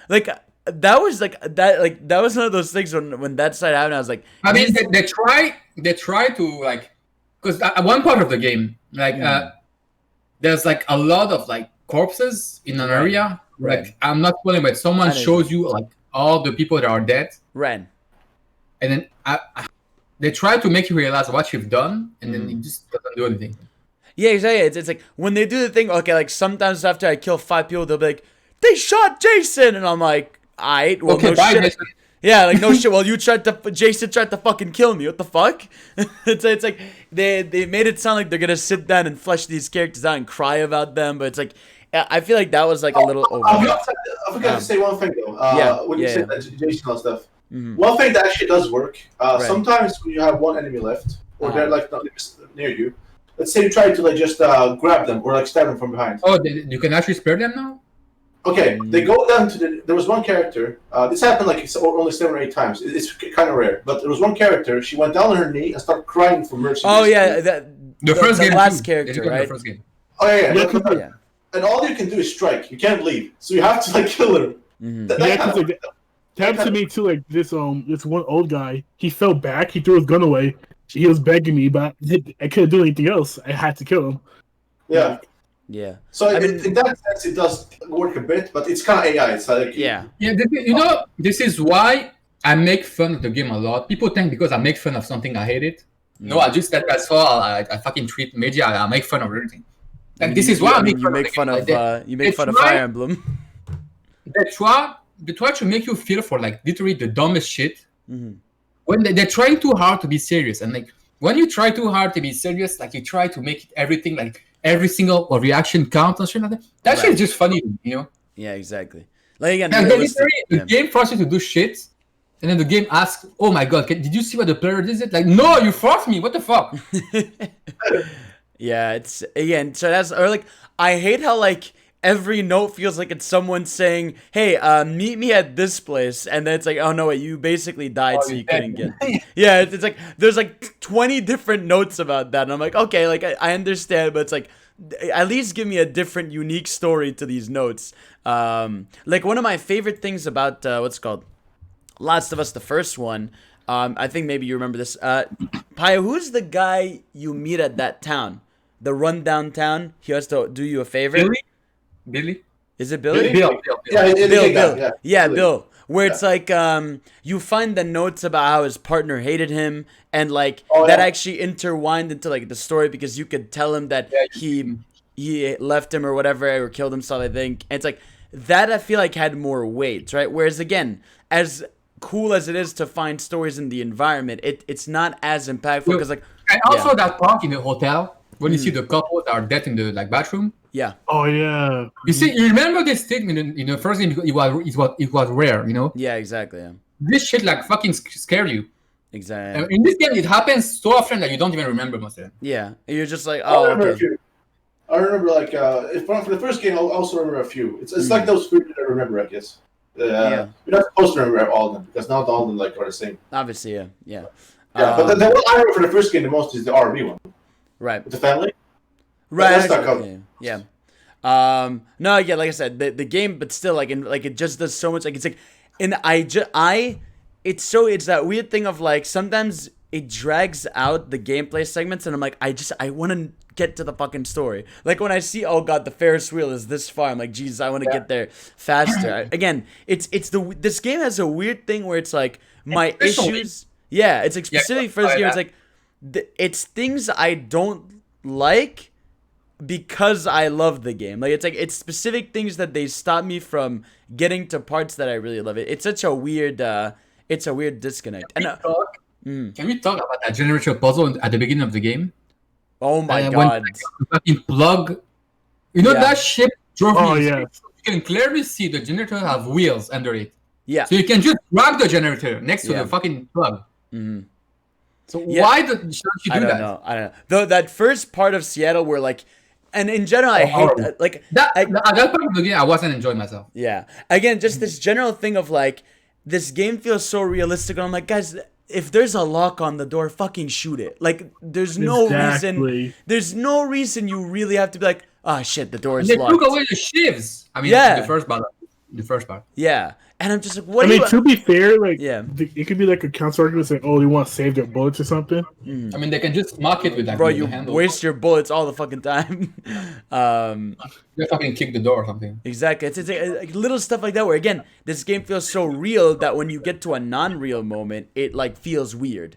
Like that was one of those things when that side happened. I was like, I mean, they try to like, because at one part of the game, like there's like a lot of like corpses in an area, Right. Like I'm not spoiling, but someone I know. shows you like all the people that are dead, Right. and then they try to make you realize what you've done, and then it just doesn't do anything. Yeah, exactly. It's like when they do the thing. Okay, like sometimes after I kill 5 people, they'll be like, "They shot Jason," and I'm like, "Alright, well, Okay, no bye, shit." Jason. Yeah, like no shit. Well, Jason tried to fucking kill me. What the fuck? It's like they made it sound like they're gonna sit down and flesh these characters out and cry about them, but it's like I feel like that was like a little over. I forgot to say one thing though. When you said that Jason and stuff, one thing that actually does work. Sometimes when you have one enemy left, or they're like not near you, let's say you try to like just grab them or like stab them from behind. Oh, you can actually spare them now? Okay, they go down to the. There was one character. This happened like only 7 or 8 times. It's kind of rare, but there was one character. She went down on her knee and started crying for mercy. Oh yeah, the first game last too. character, right? The first game. Oh yeah. Yeah. And all you can do is strike. You can't leave, so you have to like kill her. That happened to me too. Like this one old guy. He fell back. He threw his gun away. He was begging me, but I couldn't do anything else. I had to kill him. Yeah. Yeah. So in that sense, it does work a bit, but it's kind of AI. It's like This is why I make fun of the game a lot. People think because I make fun of something, I hate it. No, I just that's all. I fucking treat media. I make fun of everything. Like this is why I make fun of Fire Emblem. They try to make you feel for like literally the dumbest shit. When they're trying too hard to be serious, and like when you try too hard to be serious, like you try to make everything like every single reaction count and shit like that. That shit is just funny, you know? Yeah, exactly. Like again, the game forces you to do shit, and then the game asks, "Oh my god, did you see what the player did?" It like, no, you forced me. What the fuck? Yeah, it's again. So that's or like I hate how like every note feels like it's someone saying, "Hey, meet me at this place," and then it's like, "Oh no, wait, you basically died, so you couldn't get." Yeah, it's like there's like 20 different notes about that, and I'm like, okay, like I understand, but it's like at least give me a different, unique story to these notes. Like one of my favorite things about what's it called Last of Us, the first one. I think maybe you remember this. Paya, who's the guy you meet at that town? The rundown town. He has to do you a favor. Billy? Is it Billy? Bill. Yeah, Bill. Where it's like you find the notes about how his partner hated him, and like that actually intertwined into like the story because you could tell him that he left him or whatever or killed himself. I think and it's like that. I feel like had more weight, right? Whereas again, as cool as it is to find stories in the environment, it's not as impactful because like and also that part in the hotel when you see the couple that are dead in the like bathroom. Yeah. Oh yeah. You see, you remember this thing in the first game? It was rare, you know. Yeah, exactly. Yeah. This shit like fucking scare you. Exactly. In this game, it happens so often that you don't even remember most of them. Yeah, and you're just like, I oh, remember a okay. few. I remember like for the first game, I also remember a few. It's like those few that I remember, I guess. You're not supposed to remember all of them because not all of them like are the same. Obviously, yeah. Yeah, but the one I remember for the first game the most is the RV one. Right. With the family. Right. That's not covered. Yeah. No, yeah, like I said, the game, but still, like, it just does so much. Like, it's like, and it's that weird thing of like sometimes it drags out the gameplay segments, and I'm like, I want to get to the fucking story. Like when I see, oh god, the Ferris wheel is this far, I'm like, Jesus, I want to get there faster. Again, this game has a weird thing where it's like my issues. Yeah, it's like specifically for this game, it's like it's things I don't like because I love the game. Like it's specific things that they stop me from getting to parts that I really love. It's such a weird disconnect. Can we talk about that generator puzzle at the beginning of the game? Oh my god! When fucking plug, that ship drove me. Oh yeah. You can clearly see the generator have wheels under it. Yeah. So you can just drag the generator next to the fucking plug. Mm-hmm. So why shouldn't you do that? I don't know. Though that first part of Seattle where like, and in general I hate that. Like that part of the game I wasn't enjoying myself. Yeah. Again, just this general thing of like, this game feels so realistic, and I'm like, guys, if there's a lock on the door, fucking shoot it. Like, there's no reason you really have to be like, oh shit, the door is locked. They took away the shivs. I mean, the first battle. The first part. Yeah, and I'm just like, what? I do mean, you... to be fair, like, Yeah. it could be like a counter argument saying, "Oh, they want to save their bullets or something." Mm. I mean, they can just mark it with like Bro, with you the handle. waste your bullets all the fucking time. They fucking kick the door or something. Exactly. It's like little stuff like that where, again, this game feels so real that when you get to a non-real moment, it like feels weird.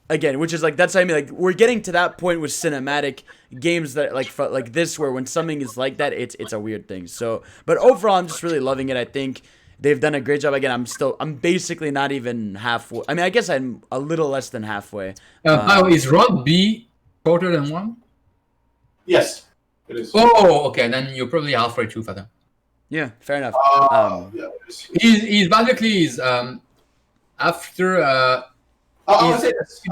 Again, which is like, that's what I mean. Like, we're getting to that point with cinematic games that like this, where when something is like that, it's a weird thing. So, but overall, I'm just really loving it. I think they've done a great job. Again, I'm basically not even halfway. I mean, I guess I'm a little less than halfway. Is Rod B shorter than 1? Yes, it is. Oh, okay. Then you're probably halfway through for them. Yeah, fair enough. Yeah, He's basically after. I'll say this.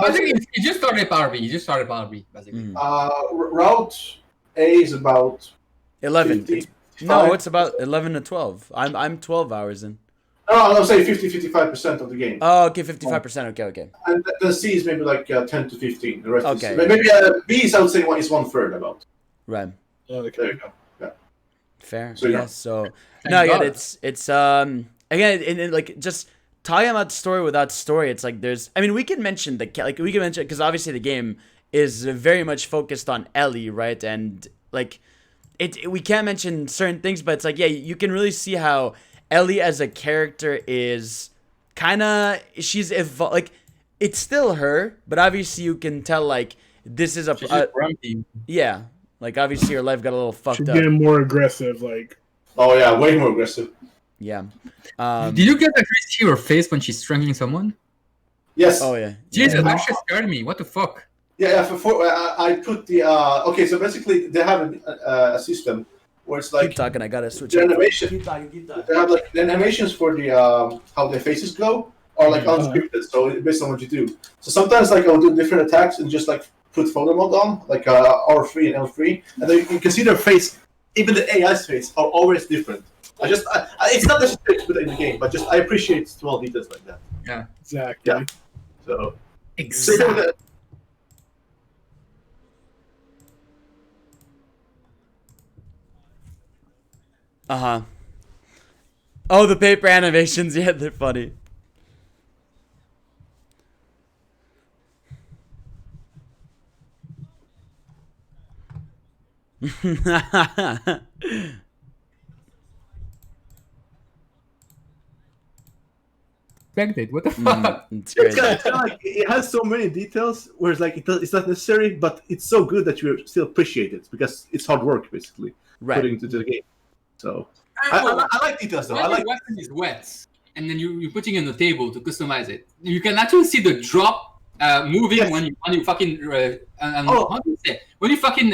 He just started Power B. He just started Power B, basically. Route A is about 11. 50, No, it's about 11 to 12. I'm 12 hours in. No, I'll say 50-55% of the game. Oh, okay, 55%. Okay. And the C is maybe like 10 to 15. The rest Okay. is maybe B is, I would say, is 1/3 about. Right. There you go. Yeah. Fair. So, Yeah. yeah. So Thank no, again, God. it's again, and like just talking about story without story. It's like there's. I mean, we can mention because obviously the game is very much focused on Ellie, right? And like we can't mention certain things, but it's like, yeah, you can really see how Ellie as a character is kind of like it's still her, but obviously you can tell like this is She's just grumpy. yeah, like obviously her life got a little fucked She's up. getting more aggressive. Like, Oh yeah, way more aggressive. Yeah. Did you get to see her face when she's strangling someone? Yes. Oh yeah. Jesus, Yeah. that shit scared me. What the fuck? Yeah. I put the okay. So basically, they have a system where it's like Keep talking. I gotta switch. the up. animation. Keep talking. They have like the animations for the how their faces glow are like unscripted, so it's based on what you do. So sometimes like I'll do different attacks and just like put photo mode on, like R3 and L3, and then you can see their face. Even the AI's face are always different. It's not necessary to put it in the game, but just I appreciate small details like that. Yeah. exactly. Yeah. So Exactly. Uh-huh. Oh, the paper animations. Yeah, they're funny. Expected. What the fuck? It's great. It's kinda like it has so many details, whereas like it's not necessary, but it's so good that you still appreciate it because it's hard work basically putting Right. into the game. So I like details though. When I like your weapon is wet, and then you're putting it on the table to customize it. You can actually see the drop moving Yes. when you fucking Oh. how do you say? When you fucking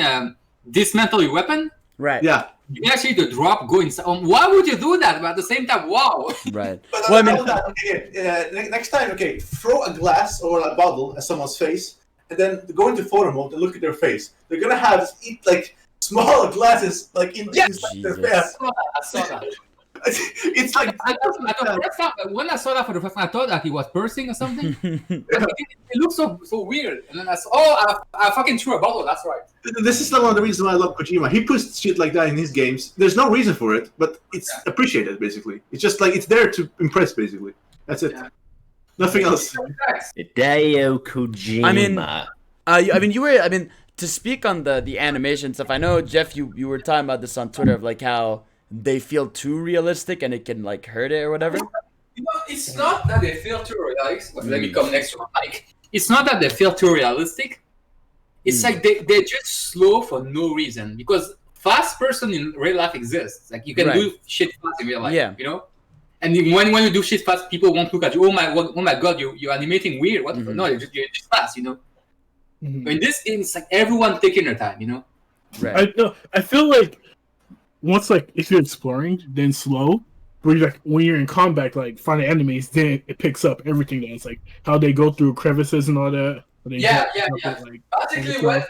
dismantle your weapon. Right. yeah. You can actually the drop go inside. Why would you do that? But at the same time, wow. Right. But Well, I mean, hold on, okay, next time, okay, throw a glass or a bottle at someone's face, and then go into photo mode and look at their face. They're gonna have like small glasses like inside their Jesus. face. I saw that. It's like At the first time, when I saw that for the first time, I thought that he was pursing or something. It looks so weird. And then I saw, I fucking threw a bottle. That's right. this is not one of the reasons why I love Kojima. He puts shit like that in his games. There's no reason for it, but it's appreciated basically. It's just like it's there to impress basically. That's it. Yeah. Nothing else. Hideo Kojima. I mean, to speak on the animation stuff, I know, Jeff, you were talking about this on Twitter of like how they feel too realistic and it can like hurt it or whatever. You know, it's not that they feel too realistic. Let me come next to my mic. It's not that they feel too realistic. It's like they're just slow for no reason. Because fast person in real life exists. Like you can do shit fast in real life. Yeah. You know? And when you do shit fast, people won't look at you. Oh my god, you're animating weird. What the fuck? No, you're just fast, you know? In this game, it's like everyone taking their time, you know? Right. I feel like once, like, if you're exploring, then slow. Where you're like, when you're in combat, like finding enemies, then it picks up everything else, like how they go through crevices and all that. Yeah. Like, Basically,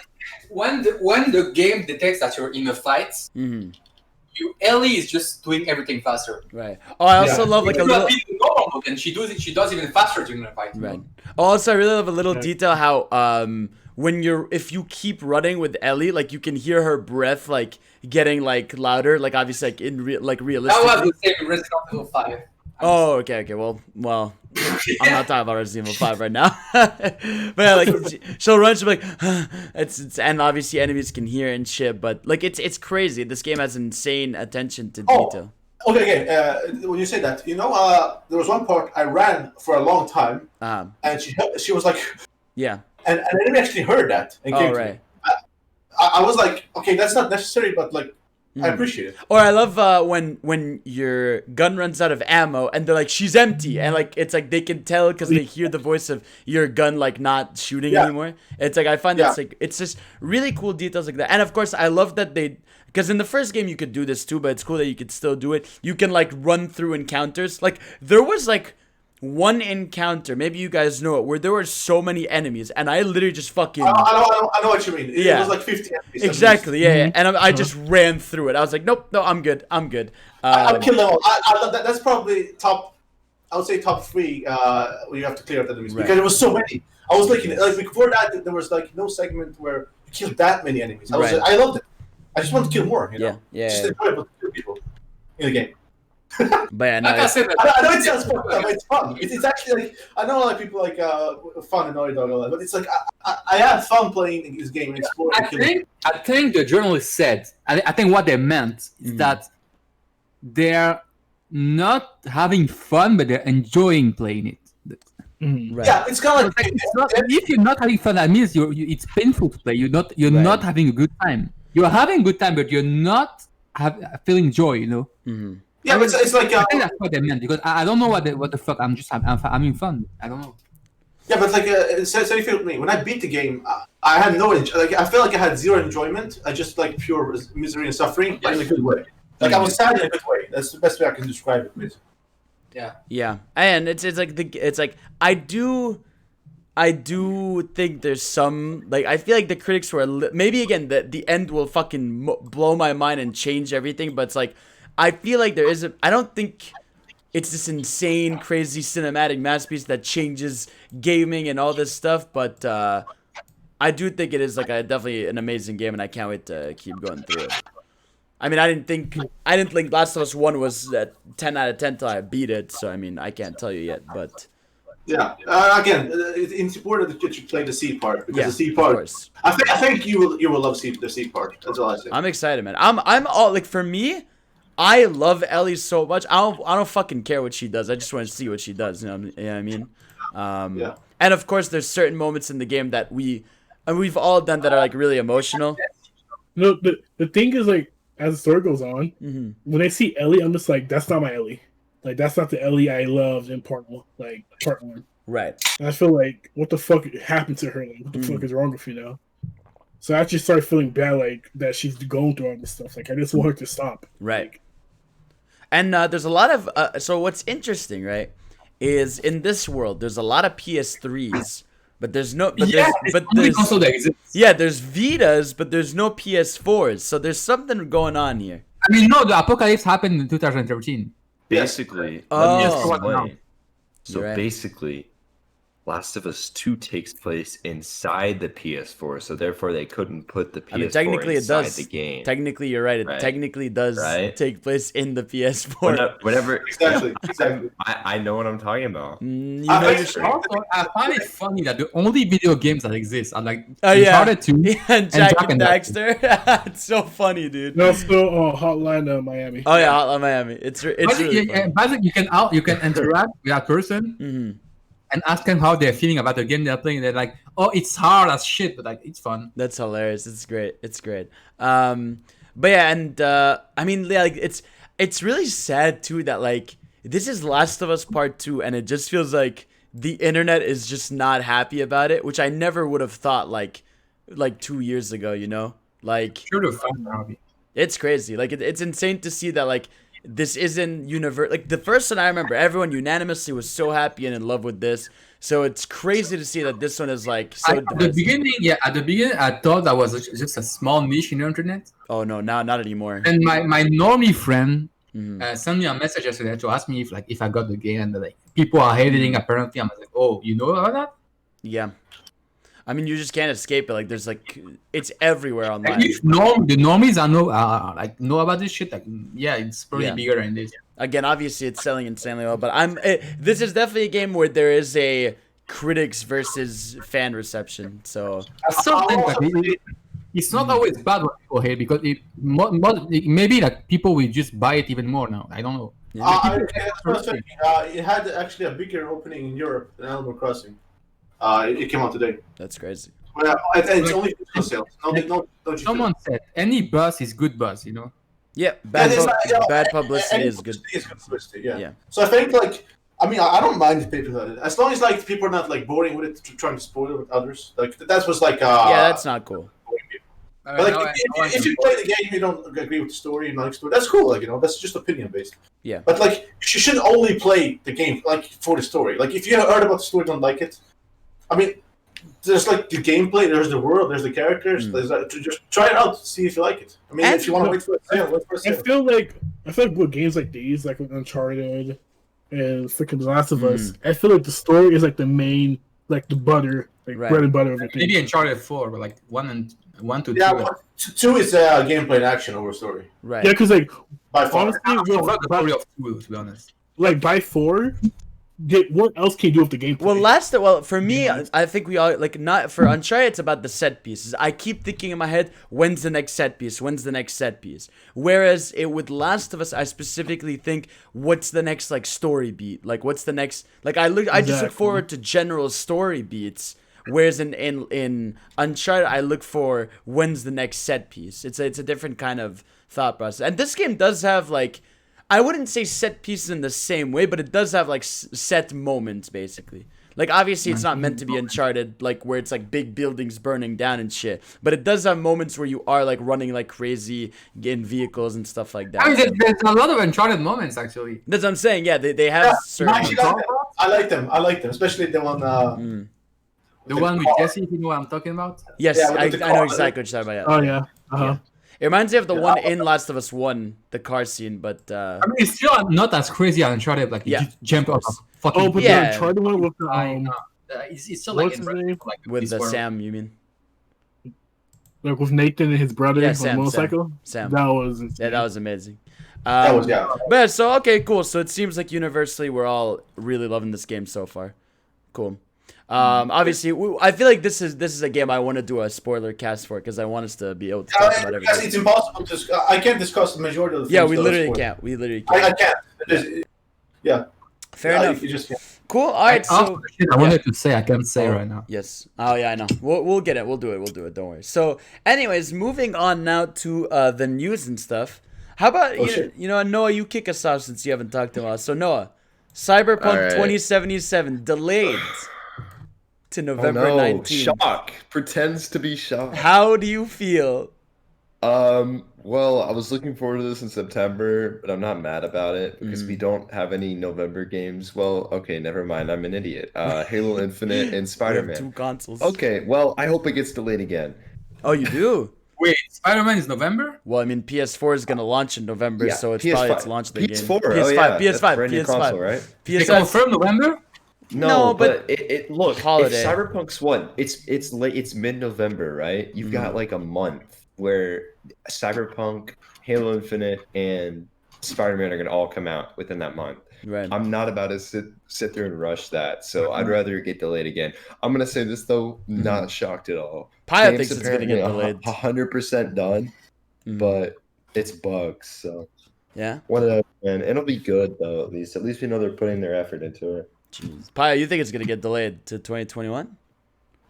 when the game detects that you're in a fight, Ellie is just doing everything faster. Right. Oh, I also love like a little. Normal mode, and she does even faster during the fight. Right. Also, I really love a little detail how if you keep running with Ellie, like you can hear her breath like getting like louder, like obviously like realistic. That was the same in Resident Evil 5. Oh, okay. Well, I'm not talking about Resident Evil 5 right now. But yeah, like she'll run, she'll be like, it's and obviously enemies can hear and shit. But like it's crazy. This game has insane attention to detail. Okay. When you say that, there was one part I ran for a long time, and she was like, yeah, and I didn't actually heard that. And came to me. I was like, okay, that's not necessary, but like. I appreciate it. Or I love when your gun runs out of ammo and they're like, she's empty, and like it's like they can tell because they hear the voice of your gun like not shooting anymore. It's like I find that's like it's just really cool details like that. And of course I love that because in the first game you could do this too, but it's cool that you could still do it. You can like run through encounters. Like there was like one encounter, maybe you guys know it, where there were so many enemies, and I literally just fucking. I know what you mean. It was like 50 enemies. Exactly, yeah. And I just ran through it. I was like, nope, no, I'm good. I killed them all. I love that. That's probably top. I would say top 3. Where you have to clear out enemies because there was so many. I was looking like before that there was like no segment where you killed that many enemies. I loved it. I just want to kill more. Just enjoyable to kill people in the game. But yeah, no, I know it sounds fucked up, but it's fun. It's actually like I know a lot of people like fun and Naughty Dog all that, but it's like I have fun playing this game and exploring. I think the journalist said. I think what they meant is that they're not having fun, but they're enjoying playing it. Right. Yeah, it's kind of like if you're not having fun, that means it's painful to play. You're not having a good time. You're having a good time, but you're not feeling joy. Mm-hmm. Yeah, but it's like I think that's what they meant because I don't know what the fuck. I'm having fun. I don't know. Yeah, but like so you feel me when I beat the game, I had no I felt like I had zero enjoyment. I just like pure misery and suffering, but in a good way. Like I was sad in a good way. That's the best way I can describe it with. Yeah, and it's like I do think there's some like I feel like the critics were maybe again the end will fucking blow my mind and change everything, but it's like. I feel like I don't think it's this insane, crazy cinematic masterpiece that changes gaming and all this stuff, but I do think it is like definitely an amazing game, and I can't wait to keep going through it. I mean, I didn't think Last of Us 1 was at 10 out of 10 till I beat it, so I mean, I can't tell you yet, but. Yeah. Again, it's important that you play the C part because the C part. Of course. I think you will love the C part. That's all I say. I'm excited, man. I'm all like for me. I love Ellie so much. I don't fucking care what she does. I just want to see what she does. You know what I mean? And of course, there's certain moments in the game that we've all done that are like really emotional. The thing is like as the story goes on, when I see Ellie, I'm just like, that's not my Ellie. Like that's not the Ellie I loved in part 1. Right. And I feel like what the fuck happened to her? Like what the fuck is wrong with you now? So I actually started feeling bad, like that she's going through all this stuff. Like I just want her to stop. Right. And there's a lot of so what's interesting, right, is in this world there's a lot of PS3s, but there's no there's Vitas, but there's no PS4s. So there's something going on here. I mean, no, the apocalypse happened in 2013. Basically, basically, Last of Us 2 takes place inside the PS4, so therefore they couldn't put the PS4 technically inside it does. the game. Technically, you're right. It technically does take place in the PS4. Whenever exactly. I know what I'm talking about. I find it funny that the only video games that exist are like Uncharted 2 and Jack and Daxter. It's so funny, dude. No, still Hotline Miami. Oh yeah, Hotline Miami. It's really funny. Basically, you can interact with that person. And ask them how they're feeling about the game they're playing. They're like, "Oh, it's hard as shit, but like, it's fun." That's hilarious. It's great. But yeah, and I mean, yeah, like it's really sad too that like this is Last of Us Part 2, and it just feels like the internet is just not happy about it, which I never would have thought like 2 years ago. You know, like it's crazy. Like it's insane to see that like. This isn't universe. Like the first one, I remember everyone unanimously was so happy and in love with this. So it's crazy to see that this one is like so. At the beginning, I thought that was just a small niche in the internet. Oh no, now not anymore. And my normie friend sent me a message yesterday to ask me if I got the game, and like people are hating. Apparently, I'm like, oh, you know about that? Yeah. I mean, you just can't escape it. Like, there's like, it's everywhere online. Like, if the normies know about this shit, like, yeah, it's probably bigger than this. Again, obviously, it's selling insanely well, but this is definitely a game where there is a critics versus fan reception. So Sometimes it's not always bad what people hate because maybe like people will just buy it even more now. I don't know. It had actually a bigger opening in Europe than Animal Crossing. It came out today. That's crazy. Well, it's only physical sales. Someone said any buzz is good buzz, you know. Yeah, bad publicity is good. Is good publicity, yeah. So I think I don't mind if people as long as like people are not like boring with it, trying to spoil it with others. Like that was like that's not cool. But like, if you play the game, you don't agree with the story, you like story. That's cool, like that's just opinion based. Yeah. But like, you shouldn't only play the game like for the story. Like, if you heard about the story, don't like it. I mean, there's like the gameplay, there's the world, there's the characters. There's just try it out, see if you like it. I mean, if you want to wait for a sale, wait for a sale. I feel like with games like these, like with Uncharted and freaking The Last of Us, I feel like the story is like the main, like the butter, like bread and butter of it. Maybe Uncharted 4, but like 1 to 2. Yeah, 2 is gameplay and action over story. Right. Yeah, because like by far. honestly, the story of 2, to be honest. Like by 4, what else can you do with the gameplay? Well, for me, I think we all not for Uncharted. It's about the set pieces. I keep thinking in my head, when's the next set piece? When's the next set piece? Whereas with Last of Us, I specifically think, what's the next like story beat? Like, what's the next? Like, I just look forward to general story beats. Whereas in Uncharted, I look for when's the next set piece. It's a different kind of thought process. And this game does have like, I wouldn't say set pieces in the same way, but it does have like set moments basically. Like obviously it's not meant to be Uncharted, like where it's like big buildings burning down and shit. But it does have moments where you are like running like crazy in vehicles and stuff like that. I mean, there's a lot of Uncharted moments actually. That's what I'm saying. Yeah, they have certain. I like them, especially the one. The one with Jesse, if you know what I'm talking about? Yes, I know exactly what you're talking about. Oh yeah. Yeah. It reminds me of the one in Last of Us 1, the car scene, but I mean, it's still not as crazy as Uncharted, like you just jump off a fucking but the Uncharted one with the it's still like, with the Sam, you mean? Like with Nathan and his brother on the motorcycle? Sam. That was insane. Yeah, that was amazing. That was But so okay, cool. So it seems like universally we're all really loving this game so far. Cool. Obviously, I feel like this is a game I want to do a spoiler cast for because I want us to be able to talk about everything. It's impossible to. I can't discuss the majority of the things. Yeah, we literally can't. I can't. Yeah. Fair enough. You just can't. Cool. All right. So I wanted to say I can't say right now. Yes. Oh yeah, I know. We'll get it. We'll do it. Don't worry. So, anyways, moving on now to the news and stuff. How about Noah? You kick us off since you haven't talked to us. So Noah, Cyberpunk 2077 delayed to November 19th. Shock. Pretends to be shocked. How do you feel? Well, I was looking forward to this in September, but I'm not mad about it because we don't have any November games. Well, okay, never mind. I'm an idiot. Halo Infinite and Spider-Man. 2 consoles. Okay, well, I hope it gets delayed again. Oh, you do? Wait, Spider-Man is November? Well, I mean, PS4 is gonna launch in November, so it's PS5. probably its launch date. PS4, PS5, console, right? They confirmed November? No, but it look, holiday. if Cyberpunk's one, it's late, it's mid-November, right? You've got like a month where Cyberpunk, Halo Infinite, and Spider-Man are gonna all come out within that month. Right. I'm not about to sit there and rush that, so I'd rather it get delayed again. I'm gonna say this though, not shocked at all. Paya thinks it's gonna get delayed. 100% done, but it's bugs, so yeah. And it'll be good though. At least we know they're putting their effort into it. Jeez. Paya, you think it's gonna get delayed to 2021?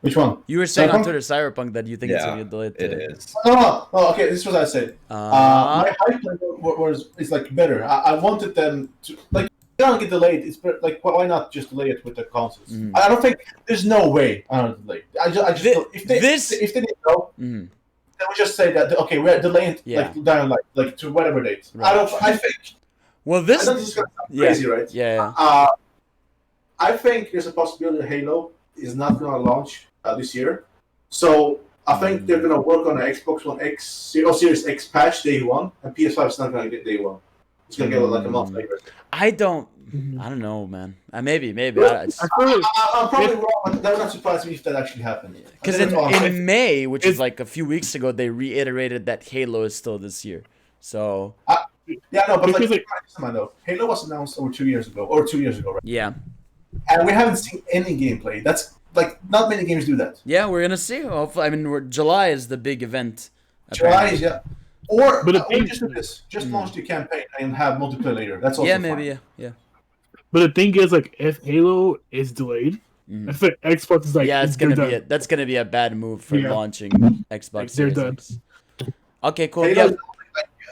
Which one? You were saying on Twitter, Cyberpunk, that you think it's gonna get delayed. It is. Oh, okay. This is what I said. My hype level is like better. I wanted them to like. If they don't get delayed. It's better, like why not just delay it with the consoles? I don't think there's no way. I don't delay. I just if they didn't know, they would just say that okay, we're delaying like down like to whatever date. Right. I think. Well, this is gonna sound crazy, right? Yeah. I think there's a possibility that Halo is not gonna launch this year, so I think they're gonna work on an Xbox One X or Series X patch day one, and PS5 is not gonna get day one. It's gonna get like a month later. I don't know, man. Maybe. Because I'm probably wrong, but that would not surprise me if that actually happened. in May, which is like a few weeks ago, they reiterated that Halo is still this year. So yeah, no, but like, though, Halo was announced over 2 years ago, right? yeah, and we haven't seen any gameplay. That's like not many games do that. yeah, we're gonna see. Hopefully, I mean, July is the big event. July is or just do this. Just launch the campaign and have multiplayer later. That's also fine. Yeah. But the thing is, like, if Halo is delayed, I think Xbox is like, it's that's gonna be a bad move for launching Xbox. They're Series done. X. Okay, cool. Halo's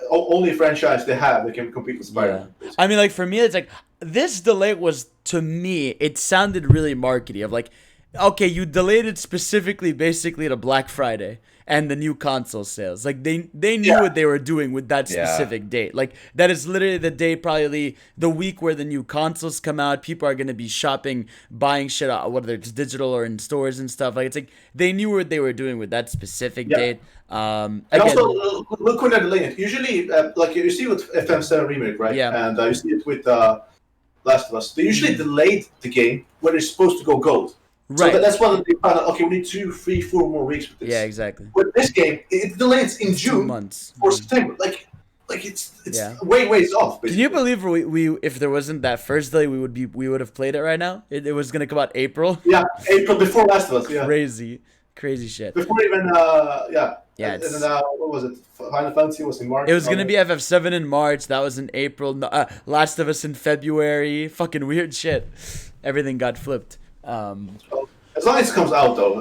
only franchise they have that can compete with Spider-Man. Yeah. I mean, like, for me, it's like this delay was, to me, it sounded really markety. Of like, okay, you delayed it specifically, basically to Black Friday and the new console sales. Like they knew what they were doing with that specific date. Like that is literally the day, probably the week where the new consoles come out. People are gonna be shopping, buying shit out, whether it's digital or in stores and stuff. Like it's like they knew what they were doing with that specific date. And also, look when they're delaying it. Usually, like you see with FM7 Remake, right? Yeah. And you see it with Last of Us. They usually delayed the game when it's supposed to go gold. Right. So that's why they found out, okay, we need 2, 3, 4 more weeks with this. Yeah, exactly. With this game, it delays in June 2 months. or September. Like it's ways off. Basically. Can you believe we if there wasn't that first delay, we would have played it right now? It was gonna come out April. Yeah, April before Last of Us. Yeah. Crazy shit. Before even Yeah. And then what was it? Final Fantasy was in March. It was gonna be FF7 in March. That was in April. Last of Us in February. Fucking weird shit. Everything got flipped. As long as it comes out, though,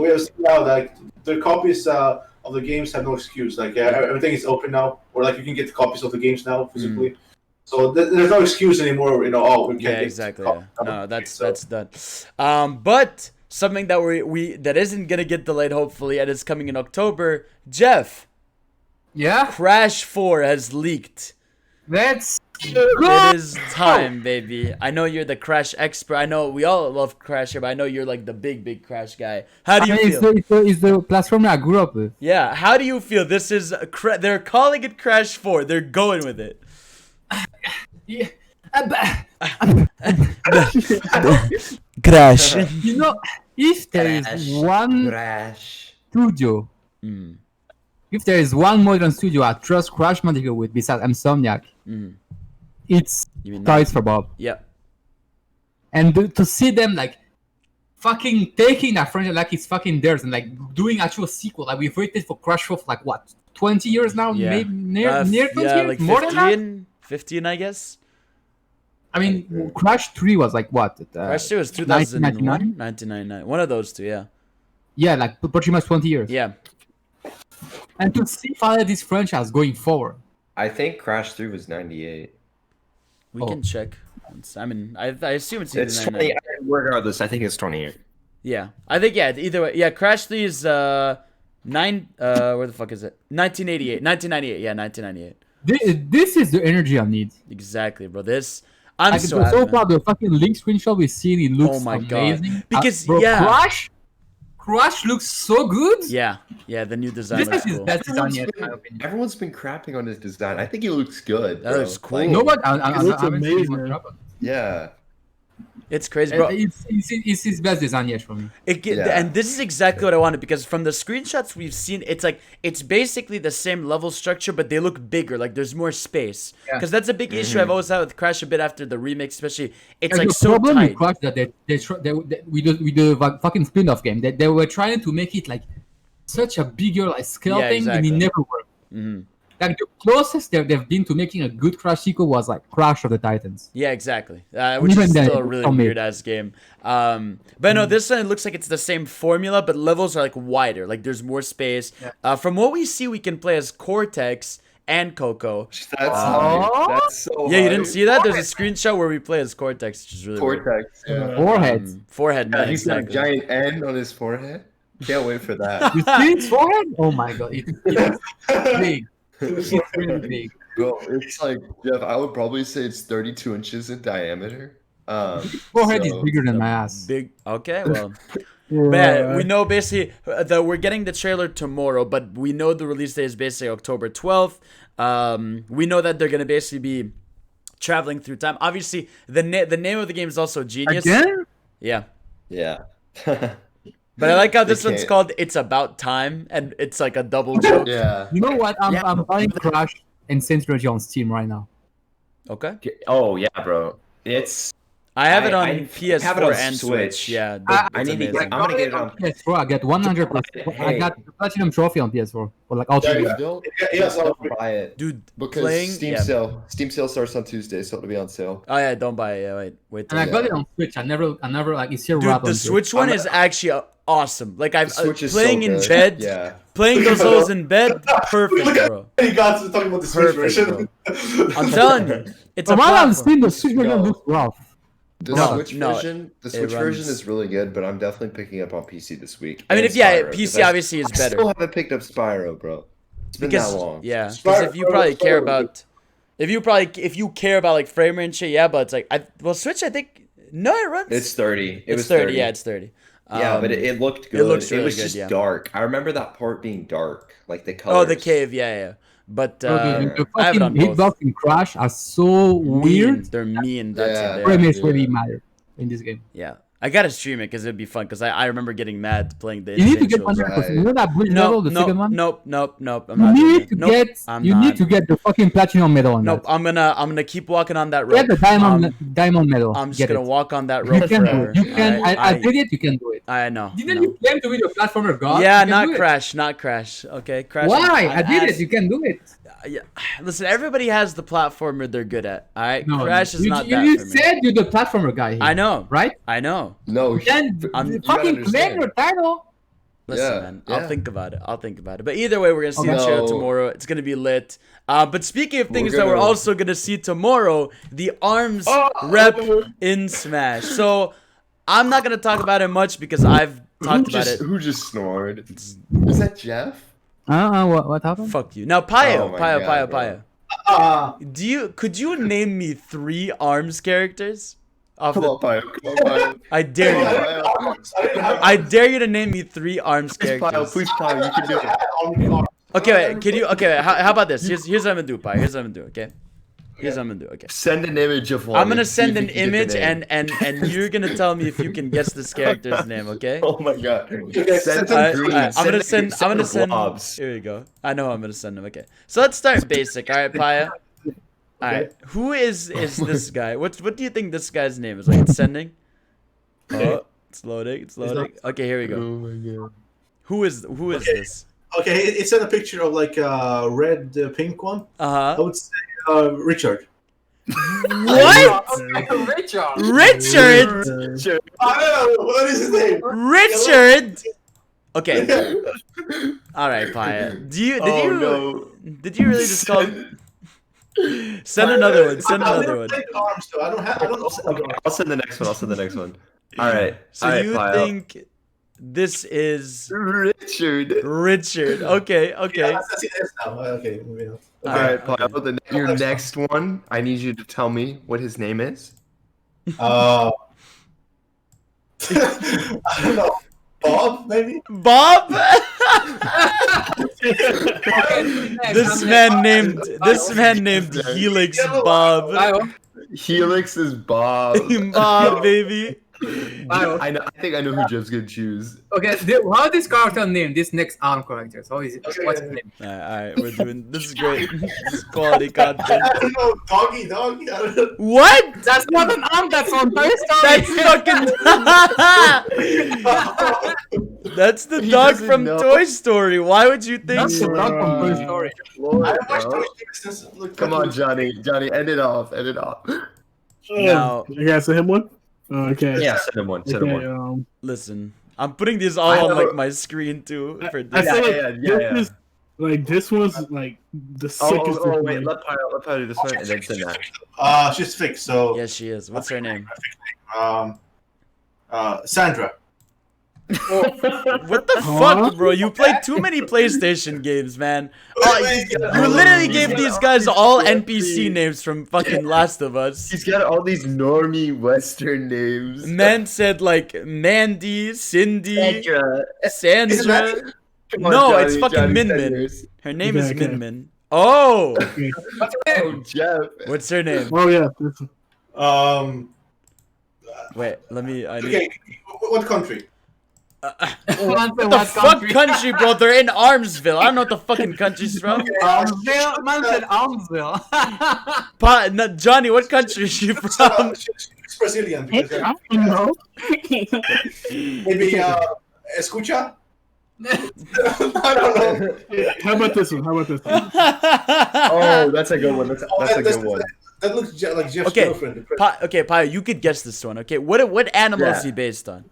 we have seen now that the copies of the games have no excuse. Like everything is open now, or like you can get the copies of the games now physically. So there's no excuse anymore. You know, we can't. Yeah, exactly. No, that's done. But something that that isn't gonna get delayed, hopefully, and it's coming in October. Jeff. Yeah. Crash 4 has leaked. Let's It is time, baby. I know you're the Crash expert. I know we all love Crash here, but I know you're like the big Crash guy. How do you feel? It's the platform I grew up with. Yeah, how do you feel? This is they're calling it Crash 4. They're going with it. Yeah. Crash. You know, if there is one studio, if there is one modern studio I trust Crash Bandicoot with besides Insomniac, it's Toys for Bob. Yeah. And to see them like fucking taking that franchise like it's fucking theirs and like doing actual sequel, like we've waited for Crash 4 for like what, 20 years now? Yeah. Maybe near 20 years? Like More 15, than that? 15, I guess. I mean, Crash 3 was like what? Crash 3 was 2001? 1999. One of those two, yeah. Yeah, like pretty much 20 years. Yeah. And to see finally this franchise going forward. I think Crash 3 was 98. We can check. I mean, I assume it's It's 20. Regardless, I think it's 28. Yeah, I think either way. Yeah, Crash 3 is where the fuck is it? 1988, 1998. Yeah, 1998. This is the energy I need. Exactly, bro. I'm like, so happy, so far the fucking link screenshot we've seen, it looks amazing. God. Because bro, Crash looks so good. Yeah, the new design. This is his cool. best design yet, in my opinion. Everyone's been crapping on his design. I think he looks good. That looks cool. Like, No one, It looks amazing. yeah. It's crazy, bro. It's his best design yet for me. And this is exactly what I wanted, because from the screenshots we've seen, it's basically the same level structure, but they look bigger. Like there's more space. Because that's a big issue I've always had with Crash a bit after the remake, especially. It's like so problem tight. with Crash that with the fucking spin-off game, they were trying to make it like such a bigger like scale thing, and it never worked. Like the closest they've been to making a good Crash sequel was like Crash of the Titans. Yeah, exactly. Which is still a really weird ass game. But no, this one it looks like it's the same formula, but levels are like wider. Like there's more space. Yeah. From what we see, we can play as Cortex and Coco. That's so yeah, you didn't see that? There's a screenshot where we play as Cortex, which is really Cortex. weird. Forehead. Forehead, man. He's got a giant N on his forehead. Can't wait for that. You see his forehead? Oh my god, it's big. It's really big. Bro, it's like, Jeff, I would probably say it's 32 inches in diameter. Forehead is bigger than my ass. Big. Okay, well. Man, we know basically that we're getting the trailer tomorrow, but we know the release date is basically October 12th. We know that they're going to basically be traveling through time. Obviously, the name of the game is also genius. Again? Yeah. Yeah. But I like how They this one's can't- called It's About Time, and it's like a double joke. Yeah. You know what? Yeah. I'm buying Crash and Saints Row on Steam right now. Okay. Oh yeah, bro. It's I have it on I PS4 have it on and Switch. Switch. Yeah, I I need to amazing. get. I'm gonna get it on. PS4, I get 100%. I got the Platinum Trophy on PS4 for like all 3 Yeah, years. Still, Yeah, still buy it Dude, because playing Steam sale starts on Tuesday, so it'll be on sale. Oh yeah, don't buy it. Yeah, wait. And I till- got it on Switch. I never like it's here Dude, wrapped the on Switch one is actually awesome. Like I've The Switch is playing so in good. bed, Yeah. playing those holes in bed, perfect, Look at bro. He got to talking about the Switch Perfect, version. I'm telling you, it's a From what I've platform. seen, the Switch version No. looks rough. The No, Switch no, version, the it Switch version runs- is really good, but I'm definitely picking up on PC this week. I mean, and if yeah, Spyro, 'cause PC obviously is I still better haven't picked up Spyro, bro. It's been because that long. yeah, because if you probably care about, if you care about like frame rate and shit, yeah, but it's like Switch, I think no, it runs. It's 30. It It's was 30. Yeah, it's 30. Yeah, but Um, it looked good. it looks It really was good, just yeah. dark. I remember that part being dark, like the colors. oh, the cave, yeah. But Okay, the I have it on fucking both. hitbox in Crash are so weird. Mean. They're mean. That's Yeah. it. They Frame are. rates really matter in this game. Yeah. I gotta stream it because it'd be fun. Because I remember getting mad playing the. You need to get individuals. 100%. You know that bridge level, the second one. Nope. I'm You not doing need it. to Nope, get. I'm You not. need to get the fucking platinum medal on Nope. that. I'm gonna keep walking on that rope. Get the diamond medal. I'm just Get gonna it. walk on that You rope can do forever. it. You can. I I did it. You can do it. know. Didn't no. you claim to be the platformer god? Yeah, You can not do it. Crash. Not Crash. Okay, Crash. Why? I'm I did ass- it. You can do it. Yeah. Listen, everybody has the platformer they're good at. All right, No, Crash is you, not you, that you for me. said you're the platformer guy here. I know. right? I know. No, Then I'm- you fucking gotta claim understand. your title. Listen, Yeah, man. yeah. I'll think about it. But either way, we're gonna see the Okay. show No. tomorrow. It's gonna be lit. But speaking of things that we're gonna- also gonna see tomorrow, the arms rep in Smash. So I'm not gonna talk about it much because I've talked about it. Who just snored? Is that Jeff? What happened? Fuck you. Now, Payo, Oh my God, bro. Could you name me 3 arms characters? Off Come the, on, Pio. Come on, Pio. I dare you. I didn't have I dare you to name me 3 arms Please, Pio. characters. Please, Pio. You can do it. Okay, wait, can you? Okay, wait, how about this? Here's what I'm gonna do, Pi. Here's what I'm gonna do. Okay. Here's what I'm gonna do. Okay. Send an image of one. I'm gonna and see send if an you can get image the name. and you're gonna tell me if you can guess this character's name. Okay. Oh my god. send them Alright, green. alright, I'm gonna them- send. I'm gonna them send. blobs. Here we go. I know I'm gonna send them. Okay. So let's start basic. All right, Paya. All right. Who is this guy? What do you think this guy's name is? Like it's sending. Oh, it's loading. It's loading. Okay, here we go. Oh my god. Who is this? Okay, it sent a picture of like a red, pink one. I Uh would say Richard. huh. What? Richard. Richard. Sure. I don't know what is his name. Richard. Okay. All right, Paya. Did you really just call? Send another one. Send another one. Arms though. I don't know. Okay, I'll send the next one. I'll send the next one. All right. So All right, you Pio. think this is Richard? Richard? Okay. Okay. I see this now. Okay, moving on. All Okay. right, Pio. Your next one. I need you to tell me what his name is. I don't know. Bob, maybe? Bob. This man named Helix Bob. Helix is Bob. Bob, baby. I think I know who Jeff's gonna choose. Okay, how is this character name? This next arm character. So is it? What's his name? All right, we're doing. This is great. This is quality content. I don't know. Doggy. I don't know. What? That's not an arm. That's on Toy Story. That's fucking. That's the He dog doesn't from know. Toy Story. Why would you think That's the so? dog from Toy Story. I haven't watched Toy Story since. Come on, Johnny. Johnny, end it off. End it off. Now, You guys send him one? Okay. Yeah, send him one. Send him Okay, one. listen. I'm putting these all on like my screen too. For I this. feel like yeah. this is like this one's like the sickest. Oh, wait. Let Pio do this one and then send that. She's fixed. So Yes, she is. What's her name? Sandra. What the fuck, bro? You played too many PlayStation games, man. You literally gave these guys all NPC names from fucking Last of Us. He's got all these normie Western names. Man said like Mandy, Cindy, Sandra. Come on, No, Johnny, it's fucking Johnny, Min send Min. yours. Her name is Okay. Min Min. Oh, Oh, Jeff. what's her name? Oh yeah. Wait, let me. I need. Okay, what country? What the fuck country, bro? They're in Armsville. I don't know what the fucking country's from. Armsville? Man said Armsville. No, Johnny, what country is she from? She's Brazilian. Because, I don't know. maybe escucha? I don't know. How about this one? Oh, that's a good one. That's a good one. That looks like Jeff's Okay, girlfriend. okay, Pio, you could guess this one. Okay, what animal is he based on?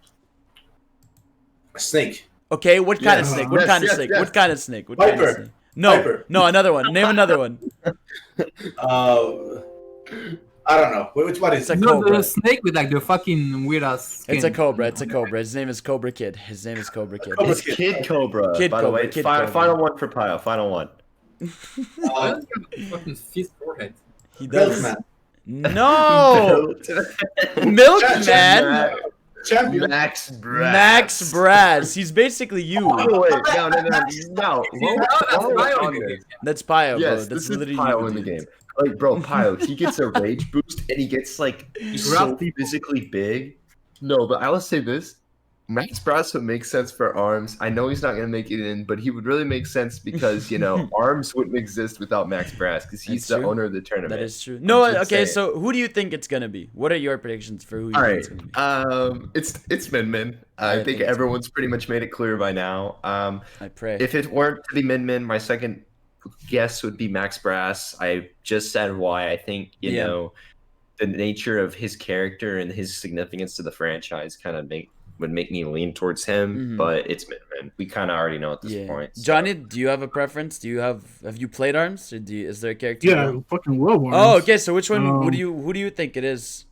A snake. Okay, what kind of Yes. snake? What Yes, kind of yes, snake? yes. What kind of snake? What kind of Viper. snake? No, Viper. no, another one. Name another one. I don't know. Which one is It's a it? No, cobra. the snake with like the fucking weird ass skin. It's a cobra. It's a cobra. His name is Cobra Kid. His name is Cobra Kid. Cobra It's Kid Cobra, Kid by Cobra, the way. Kid Final, Cobra. final one for Pio. Final one. Fucking fist forehead. He does. Milkman. No, Milkman. Champion. Max Brass. Max Brass. He's basically you. Oh, wait, no. That's Pio in the game. That's Pio, bro. Yes, That's this is literally Pio you, in the dude. game. Like, bro, Pio, he gets a rage boost and he gets like so physically big. No, but I will say this: Max Brass would make sense for Arms. I know he's not gonna make it in, but he would really make sense because Arms wouldn't exist without Max Brass because he's That's the true. owner of the tournament. That is true. No, I'm just okay. saying. So who do you think it's gonna be? What are your predictions for who you All think right, it's gonna be? it's Min Min. I think think it's everyone's pretty much made it clear by now. I pray. If it weren't to be Min Min, my second guess would be Max Brass. I just said why. I think Yeah. the nature of his character and his significance to the franchise kind of would make me lean towards him. Mhm. But it's Min Min. We kind of already know at this Yeah. point. so- Johnny, do you have a preference? Have you played Arms? Or is there a character? you Yeah, want? fucking love Arms. Oh, okay. So which one? Who do Um, you think it is?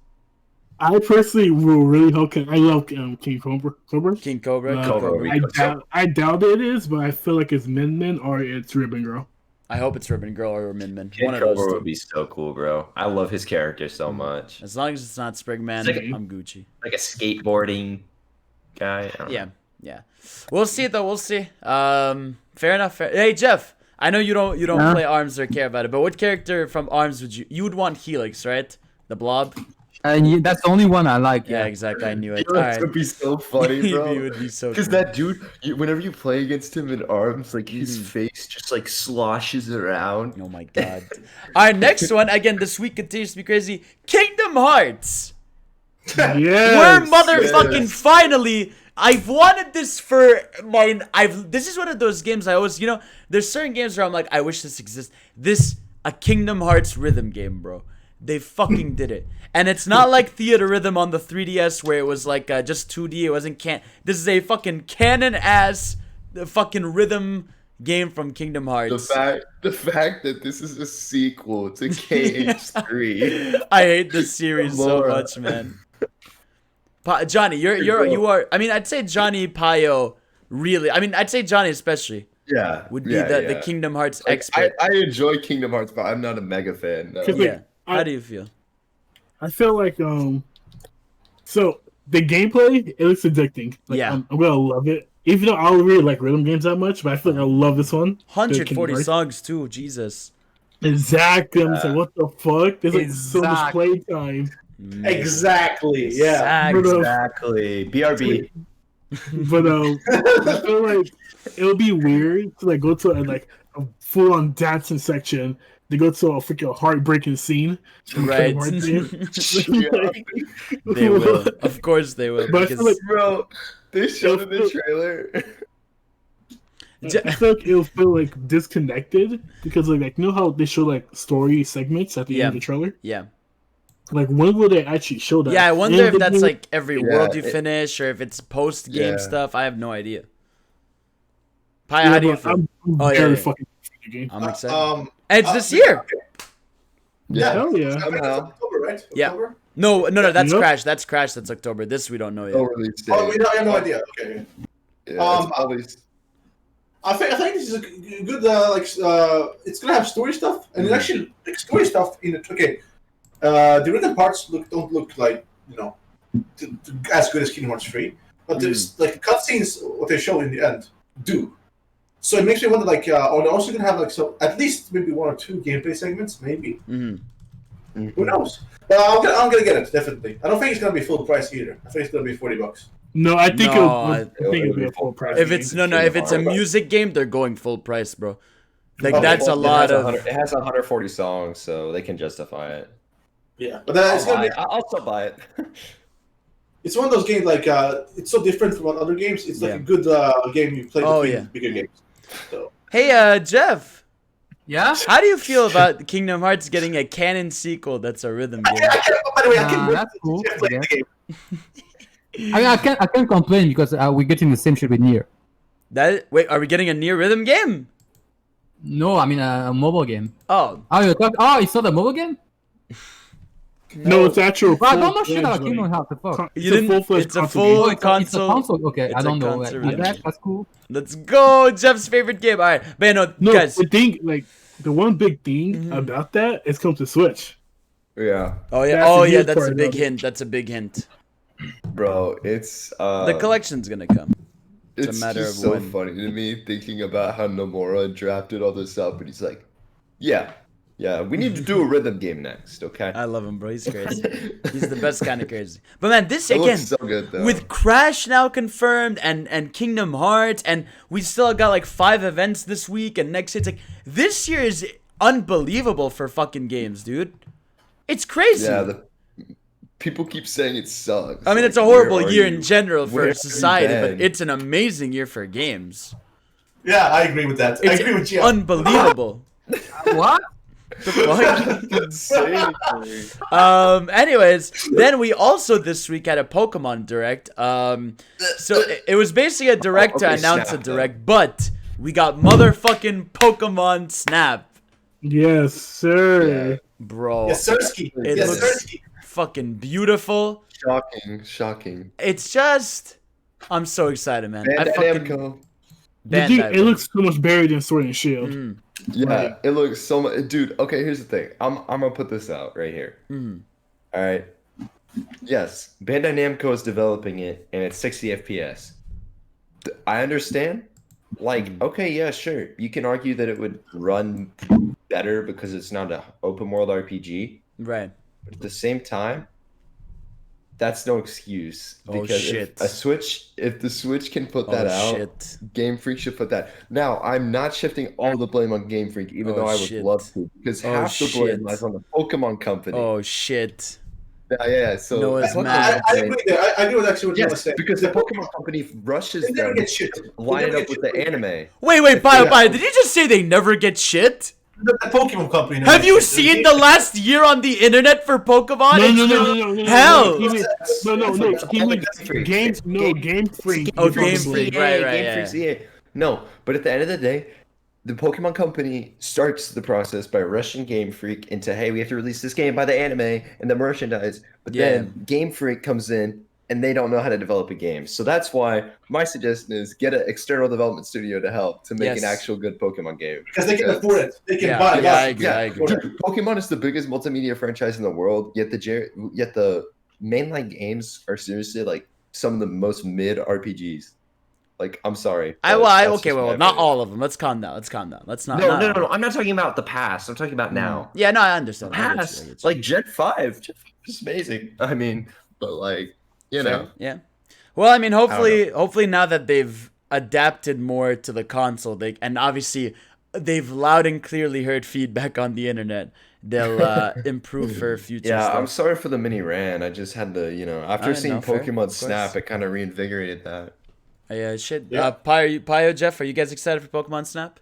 I personally will really hope. I love King Cobra. King Cobra. Uh, King Cobra. Cobra. I doubt it is, but I feel like it's Min Min or it's Ribbon Girl. I hope it's Ribbon Girl or Min Min. Kid One of those Cobra two. would be so cool, bro. I love his character so much. As long as it's not Sprigman, It's like I'm Gucci. Like a skateboarding guy. I don't know. Yeah. We'll see though. We'll see. Fair enough. Hey Jeff, I know you don't Yeah. play Arms or care about it, but what character from Arms would you would want Helix, right? The Blob. And that's the only one I like. Yeah, exactly. I knew it. You know, All it right. would be so funny, He bro. would be so. Because Cool. that dude, whenever you play against him in Arms, like his Mhm. face just like sloshes around. Oh my god. All right, next one. Again, this week continues to be crazy. Kingdom Hearts. Yeah. We're motherfucking yes. finally. I've wanted this for my. This is one of those games I always. There's certain games where I'm like, I wish this exists. A Kingdom Hearts rhythm game, bro. They fucking did it, and it's not like Theater Rhythm on the 3DS where it was like just 2D. It wasn't This is a fucking canon ass fucking rhythm game from Kingdom Hearts. The fact that this is a sequel to KH3. I hate this series so Laura. much, man. Johnny, you are. I mean, I'd say Johnny Pio. Really, I mean, I'd say Johnny especially Yeah, would be yeah, the yeah. Kingdom Hearts Like, expert. I enjoy Kingdom Hearts, but I'm not a mega fan. No. Cause, Yeah. I- How do you feel? I feel like so the gameplay it looks addicting. Like, Yeah. I'm gonna love it. Even though I don't really like rhythm games that much, but I feel like I love this one. 140 Kingdom songs too. Jesus. Exactly. I'm just like, what the fuck? There's like so much Exactly. playtime. Exactly. Yeah. Exact- Exactly. BRB. But I feel like it would be weird to like go to a full on dancing section. They go to a freaking heartbreaking scene. Right. Like, They will. Of course they will. But I Because feel like Bro, they showed in the trailer. I feel like it'll feel like disconnected because like you know how they show like story segments at the end of the trailer. yeah. Like when will they actually show that? Yeah, I wonder And if that's they- like every Yeah, world you it- finish or if it's post game Yeah. stuff. I have no idea. Pia, Yeah, how do you but feel? I'm Oh, yeah, very yeah. fucking excited for the game. I'm excited. And And it's this year. Yeah. Hell yeah. I think it's October, right? Yeah. October? No, that's Nope. Crash. That's Crash. That's October. This we don't know No yet. release date. Oh, I have no idea. Okay. Yeah, it's probably I think this is a good it's gonna have story stuff and it actually like story stuff in it. Okay, the written parts don't look like as good as Kingdom Hearts 3, but there's like cutscenes what they show in the end do. So it makes me wonder, like, are they also gonna have like at least maybe 1 or 2 gameplay segments, maybe. Mm-hmm. Who knows? But I'm gonna get it definitely. I don't think it's gonna be full price either. I think it's gonna be $40. No, I think No, it'll be a full price. If it's if it's a music game, they're going full price, bro. Like Okay, that's a well, lot of. It has 140 songs, so they can justify it. Yeah, but it's gonna be. I'll still buy it. It's one of those games like it's so different from other games. It's like a good game you play between bigger games. So. Hey, Jeff. Yeah. How do you feel about Kingdom Hearts getting a canon sequel that's a rhythm game? By the way, I can That's cool. play the game. I mean, I can't complain because we're getting the same shit with Nier. Wait, are we getting a Nier rhythm game? No, I mean a mobile game. Oh, it's not a mobile game? No, it's actual. Bro, I don't know shit about Kingdom Hearts. The fuck? you didn't. It's a full console. It's a console. Okay, It's I a don't know. console That's cool. Let's go, Jeff's favorite game. All right, but No, guys. the thing, like the one big thing about that is come to Switch. Yeah, Oh yeah. That's Oh the yeah. huge That's a part big of it. hint. That's a big hint. bro, it's The collection's gonna come. It's a matter just of so when. funny to me thinking about how Nomura drafted all this up, and he's like, "Yeah, we need to do a rhythm game next, okay?" I love him, bro. He's crazy. He's the best kind of crazy. But man, this It again looks so good though. with Crash now confirmed and Kingdom Hearts, and we still got like 5 events this week and next. It's like this year is unbelievable for fucking games, dude. It's crazy. yeah, people keep saying it sucks. I mean, it's a Like, where horrible are year you? in general Where for have you society, but been? it's an amazing year for games. Yeah, I agree with that. I It's agree with you. unbelievable. What? The fuck? Insane. Anyways, then we also this week had a Pokemon Direct. So it was basically a direct to okay, announce a Snap, though. direct, but we got motherfucking Pokemon Snap, Yes, sir. bro. Yes, Sirski. It Yes, looks Sirski. fucking beautiful. Shocking. It's just, I'm so excited, man. I Bandai fucking Namco. Bandai, It looks so much better than Sword and Shield. Mm, Yeah, it looks so much, dude. Okay, here's the thing. I'm gonna put this out right here. mm. All right. Yes, Bandai Namco is developing it, and it's 60 FPS. I understand. Like, okay, yeah, sure. You can argue that it would run better because it's not an open world RPG. Right. But at the same time, that's no excuse. Oh, Because shit. if the Switch can put that out, Shit. Game Freak should put that. Now, I'm not shifting all the blame on Game Freak, even Oh, though I would shit. love to, because Oh, half the blame shit. lies on the Pokemon Company. Oh shit. Yeah. So Noah's Pokemon mad. I agree there. I agree with actually what you were Yes, saying. because the Pokemon Company rushes They never them get shit. to They line it never up get with the shit. anime. Wait, Bio, did you just say they never get shit? The Pokemon Company. Have you seen the last year on the internet for Pokemon? No. Hell. He meant- No. He meant Game Freak. Game Freak. Oh, Game Freak. Right, Game yeah. Freak, CA. No, but at the end of the day, the Pokemon Company starts the process by rushing Game Freak into, hey, we have to release this game by the anime and the merchandise. But Yeah. then Game Freak comes in and they don't know how to develop a game. So that's why my suggestion is get an external development studio to help to make Yes. an actual good Pokemon game. Because they can afford it. They can Yeah, buy it. yeah, I agree. Dude, Pokemon is the biggest multimedia franchise in the world, yet the mainline games are seriously like some of the most mid RPGs. Like, I'm sorry. but that's Okay, just well, my not opinion. all of them. Let's calm down. Let's not. No. I'm not talking about the past. I'm talking about now. Yeah, no, I understand. I get you, I Past, get you. like Gen 5. Gen 5 is amazing. I mean, but like, you know. Yeah. Well, I mean, hopefully now that they've adapted more to the console, and obviously they've loud and clearly heard feedback on the internet, they'll improve for future Yeah, stuff. I'm sorry for the mini rant. I just had to, after seeing no, fair, Pokemon of Snap, course. it kind of reinvigorated that. Yeah, shit. Yeah. Pio, Jeff, are you guys excited for Pokemon Snap?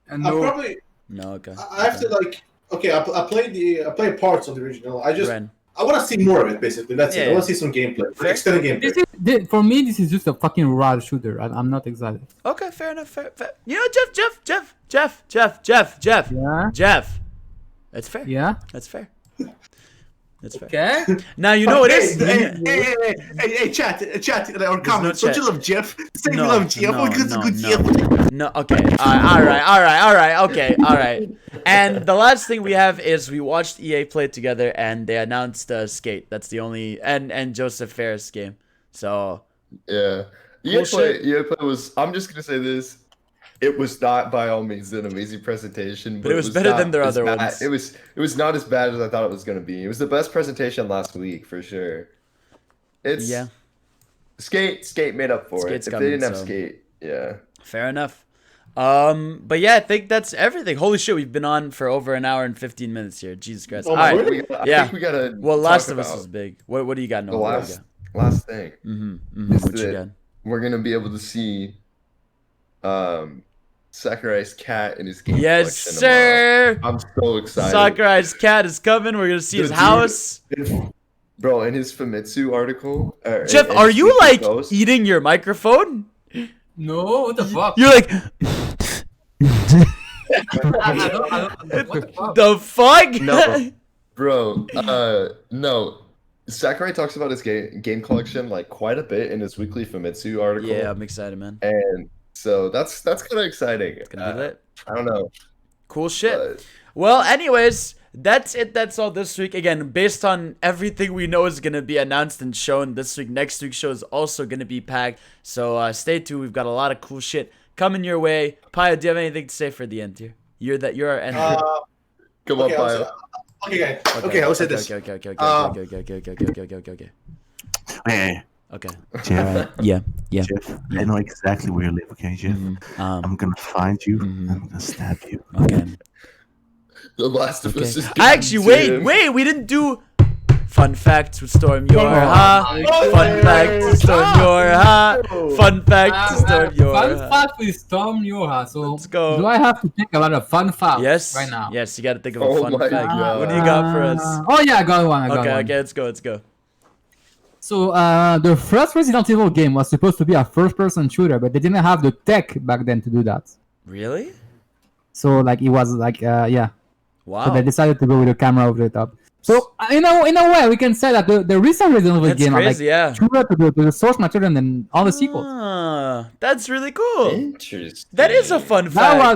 And I no, probably. No, okay. I have to like. Okay, I played parts of the original. Ren. I want to see more of it. Basically, that's it. Yeah. I want to see some gameplay, Fair. extended gameplay. for me, this is just a fucking raw shooter. I'm not excited. Okay, fair enough. Fair. You know, Jeff. Yeah. Jeff. That's fair. Yeah. That's fair. That's fair. Okay. Now you know what it is. Hey, chat, or comments. no Don't chat. you love Jeff? Say you No, love Jeff. no, What good's a no, good no. Jeff? No, okay. All right. And the last thing we have is we watched EA play together, and they announced Skate. That's the only and Joseph Ferris game. So Yeah. Bullshit. EA Play was, I'm just going to say this. it was not by all means an amazing presentation, But it was better not than their as other bad. ones. It was not as bad as I thought it was going to be. It was the best presentation last week for sure. It's Yeah. Skate made up for Skate's it. If coming, they didn't have so- Skate, yeah. Fair enough. But yeah, I think that's everything. Holy shit, we've been on for over an hour and 15 minutes here. Jesus Christ. Oh All my right. God. I Yeah. think we gotta. Well, talk Last of Us about was big. What do you got, the Noah? last thing. Is What you that got? we're gonna be able to see Sakurai's cat in his game Yes, collection tomorrow. sir. I'm so excited. Sakurai's cat is coming. We're gonna see his The house. Bro, in his Famitsu article. Jeff, in are his you weekly like post- eating your microphone? No, what the fuck? You're like, I don't, what the fuck? the fuck? No. Bro, no. Sakurai talks about his game collection like quite a bit in his weekly Famitsu article. Yeah, I'm excited, man. And so that's kind of exciting. It's gonna be lit. I don't know. Cool shit. But Well, anyways, that's it. That's all this week. Again, based on everything we know is going to be announced and shown this week, next week's show is also going to be packed. So stay tuned. We've got a lot of cool shit coming your way. Paya, do you have anything to say for the end here? You're our end. come on, Okay, Pio. okay, guys. Okay, I'll say this. Okay. Hey, Okay. Jeff, Yeah. Jeff, I know exactly where you live, okay, Jeff? I'm gonna find you. I'm gonna stab you. Okay. The Last of Okay. Us is Actually, getting wait. We didn't do fun fact to storm your Oh, ha. Fun fact to storm your ha. Fun fact to storm your Fun ha. fact with Storm Yoha. So Let's go. do I have to think about a fun fact Yes. right now? Yes, you got to think of a Oh fun my fact. God. What do you got for us? Oh yeah, I got one. I got Okay, one. let's go. So the first Resident Evil game was supposed to be a first-person shooter, but they didn't have the tech back then to do that. Really? So like it was like yeah. Wow. So they decided to go with a camera over the top. So in a way, we can say that the recent Resident Evil That's game crazy, are like yeah. truer to the source material than all the sequels. Ah, that's really cool. Interesting. That is a fun That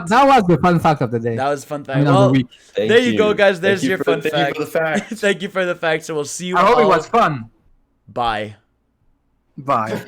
fact. was the fun fact of the day. That was a fun I fact. mean, of Well, the week. Thank there you go, guys. There's Thank you your for fun the- fact. Thank you for the fact. Thank you for the fact. So we'll see you I hope it all. was fun. Bye. Bye.